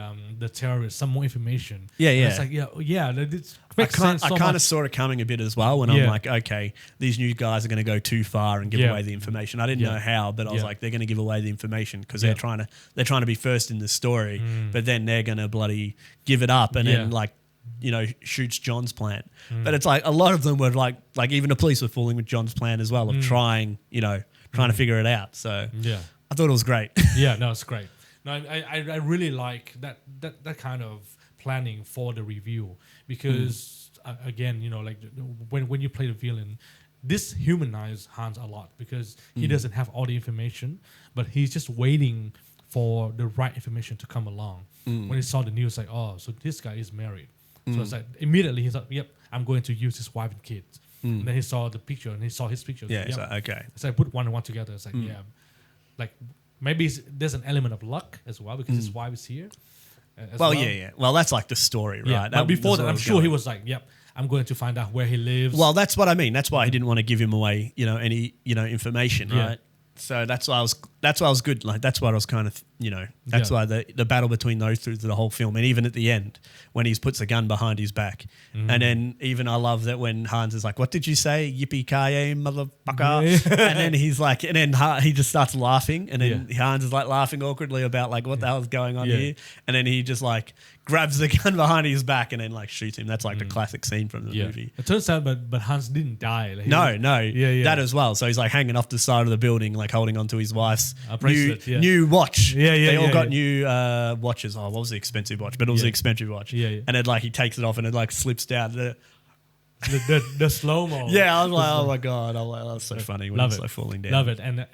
terrorist some more information. Yeah, and yeah. it's like it I makes sense. kind of saw it coming a bit as well when I'm like, okay, these new guys are going to go too far and give away the information. I didn't know how, but I was like, they're going to give away the information because they're trying to be first in the story, but then they're going to bloody give it up and then like, you know, shoots John's plan. But it's like a lot of them were like even the police were fooling with John's plan as well of trying to figure it out. So I thought it was great. Yeah, no, it's great. No, I really like that kind of planning for the review because again, you know, like when you play the villain, this humanizes Hans a lot because he doesn't have all the information, but he's just waiting for the right information to come along. When he saw the news, like, oh, so this guy is married. So it's like immediately he's like, yep, I'm going to use his wife and kids. And then he saw the picture and he saw his picture. Yeah, it's like, okay. So I put one and one together. It's like, like maybe there's an element of luck as well because his wife is here. Yeah. Well, that's like the story, right? Yeah, but before that, I'm sure he was like, yep, I'm going to find out where he lives. Well, that's what I mean. That's why he didn't want to give him away, any, information, right? So that's why I was good. Like that's what I was kind of, that's why the battle between those two through the whole film, and even at the end when he puts a gun behind his back, and then even I love that when Hans is like, "What did you say? Yippee ki motherfucker!" And then he's like, and then he just starts laughing, and then Hans is like laughing awkwardly about like what the hell's going on here, and then he just like grabs the gun behind his back and then like shoots him. That's like the classic scene from the movie. It turns out, but Hans didn't die. Like, No, that as well. So he's like hanging off the side of the building, like holding onto his wife's new watch. They all got new watches. Oh, what was the expensive watch? But it was the expensive watch. And then like he takes it off and it like slips down. The slow mo. Yeah, I was like, oh my god, that was so funny when it's like falling down. Love it, and.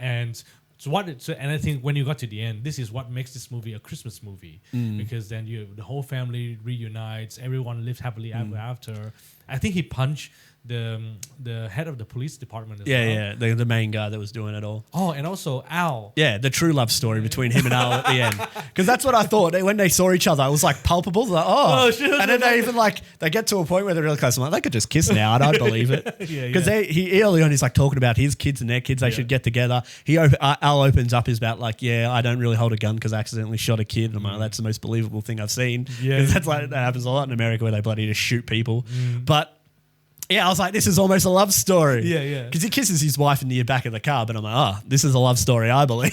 And I think when you got to the end, this is what makes this movie a Christmas movie because then the whole family reunites, everyone lives happily ever after. I think he punched the head of the police department as well. Yeah, the main guy that was doing it all. Oh, and also Al. Yeah, the true love story between him and Al at the end. Because that's what I thought. When they saw each other, it was like palpable. Like, shit. And then they even like, they get to a point where they're really close. I'm like, they could just kiss now. I don't believe it. Because he early on, he's like talking about his kids and their kids. They should get together. Al opens up his about like, I don't really hold a gun because I accidentally shot a kid. And I'm like, that's the most believable thing I've seen. Because that happens a lot in America where they bloody just shoot people. But I was like, this is almost a love story. Yeah. Because he kisses his wife in the back of the car, but I'm like, this is a love story, I believe.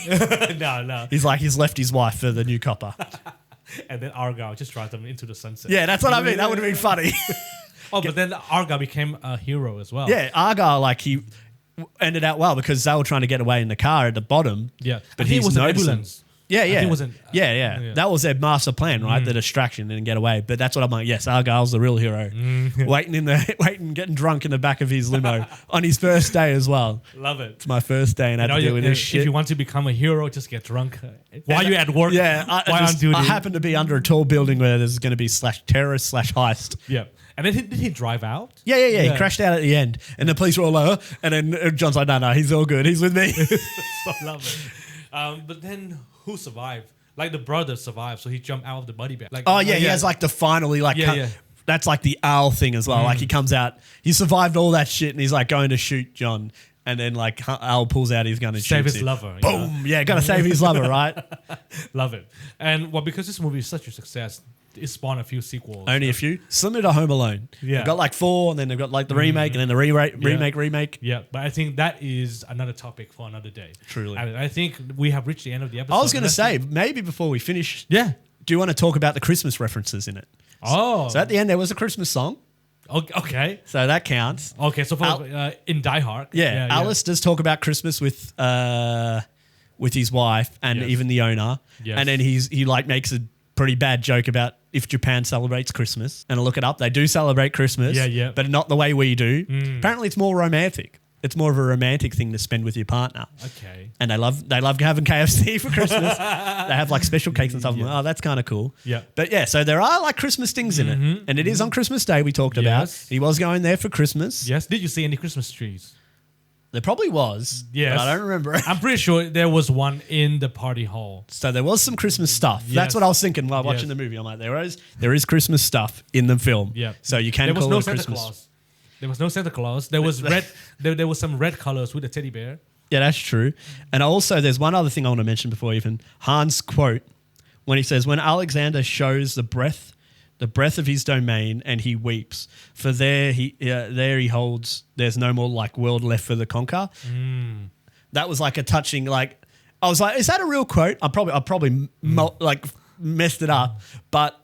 No. He's like, he's left his wife for the new copper. And then Argyle just drives them into the sunset. Yeah, that's what I mean. That would have been funny. But then Argyle became a hero as well. Yeah, Argyle, like, he ended out well because they were trying to get away in the car at the bottom. Yeah, but he was an ambulance. Yeah. It wasn't, That was their master plan, right? The distraction and get away. But that's what I'm like. Yes, Argyle's the real hero. Waiting, getting drunk in the back of his limo on his first day as well. Love it. It's my first day and I had to deal with this shit. If you want to become a hero, just get drunk while you're at work. Yeah, I happen to be under a tall building where there's going to be /terrorist /heist. Yeah. And then did he drive out? Yeah. He crashed out at the end, and the police were all like, and then John's like, no, he's all good. He's with me. So love it. But then who survived? Like the brother survived, so he jumped out of the body bag. Like, he has like the finally like. That's like the Al thing as well. Like he comes out, he survived all that shit, and he's like going to shoot John. And then like Al pulls out his gun and save shoots his him. lover. Boom! Yeah, gotta save his lover, right? Love it. And because this movie is such a success, it spawned a few sequels. Only a few. Similar to Home Alone. Yeah. They've got like 4, and then they've got like the remake, and then the remake. Yeah, but I think that is another topic for another day. Truly. I think we have reached the end of the episode. I was going to say, maybe before we finish, do you want to talk about the Christmas references in it? Oh. So at the end, there was a Christmas song. Okay. So that counts. Okay, so in Die Hard. Yeah, Alice does talk about Christmas with his wife and even the owner. Yes. And then he like makes a pretty bad joke about if Japan celebrates Christmas. And I look it up, they do celebrate Christmas. Yeah. But not the way we do. Apparently it's more romantic. It's more of a romantic thing to spend with your partner. Okay. And they love having KFC for Christmas. They have like special cakes and stuff. I'm like, oh, that's kind of cool. Yeah. But yeah, so there are like Christmas things in it. And it is on Christmas Day we talked about. Yes. He was going there for Christmas. Yes. Did you see any Christmas trees? There probably was. Yes. But I don't remember it. I'm pretty sure there was one in the party hall. So there was some Christmas stuff. Yes. That's what I was thinking while watching Yes. the movie. I'm like, there is Christmas stuff in the film. Yeah. So you can There was call no it Santa Christmas. Claus. There was no Santa Claus. There was red. There was some red colors with a teddy bear. Yeah, that's true. And also, there's one other thing I want to mention before even Han's quote when he says, "When Alexander shows the breadth of his domain, and he weeps, for there he holds. There's no more like world left for the conquer." That was like a touching. Like I was like, "Is that a real quote?" I probably like messed it up, but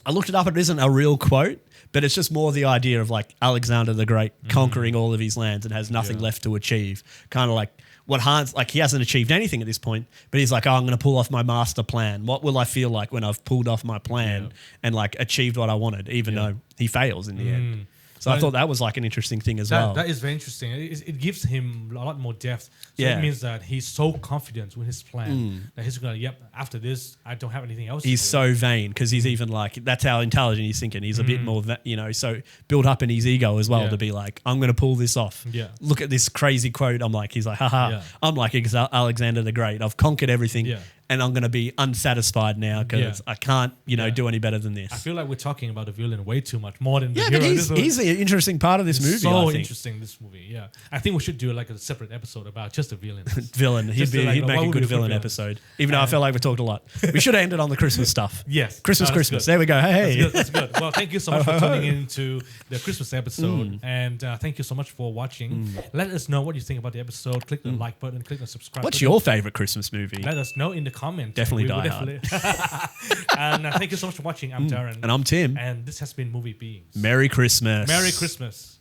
I looked it up. It isn't a real quote. But it's just more the idea of like Alexander the Great conquering all of his lands and has nothing left to achieve. Kind of like what Han's like, he hasn't achieved anything at this point, but he's like, oh, I'm going to pull off my master plan. What will I feel like when I've pulled off my plan and like achieved what I wanted, even though he fails in the end? So I thought that was like an interesting thing as well. That is very interesting. It gives him a lot more depth. So Yeah. it means that he's so confident with his plan that he's going to, yep, after this, I don't have anything else He's to do. so vain because he's even like, that's how intelligent he's thinking. He's a bit more, so built up in his ego as well Yeah. to be like, I'm going to pull this off. Yeah. Look at this crazy quote. I'm like, he's like, haha, Yeah. I'm like Alexander the Great. I've conquered everything Yeah. and I'm going to be unsatisfied now because I can't, do any better than this. I feel like we're talking about the villain way too much, more than the Yeah, hero. but This is he's an interesting part of this movie, so I think. interesting, this movie. Yeah, I think we should do like a separate episode about just the villain. Villain. He'd Just to, like, make what a would good be villain episode. Even though I feel like we talked a lot. We should have ended on the Christmas stuff. Yes. Christmas, No, that's Christmas. good. There we go. Hey. That's good. Well, thank you so much for tuning into the Christmas episode, and thank you so much for watching. Let us know what you think about the episode. Click the like button, click the subscribe What's button. your favorite Christmas movie? Let us know in the comments. Definitely We will Die Hard. And thank you so much for watching. I'm Darren. And I'm Tim. And this has been Movie Beings. Merry Christmas. Merry Christmas.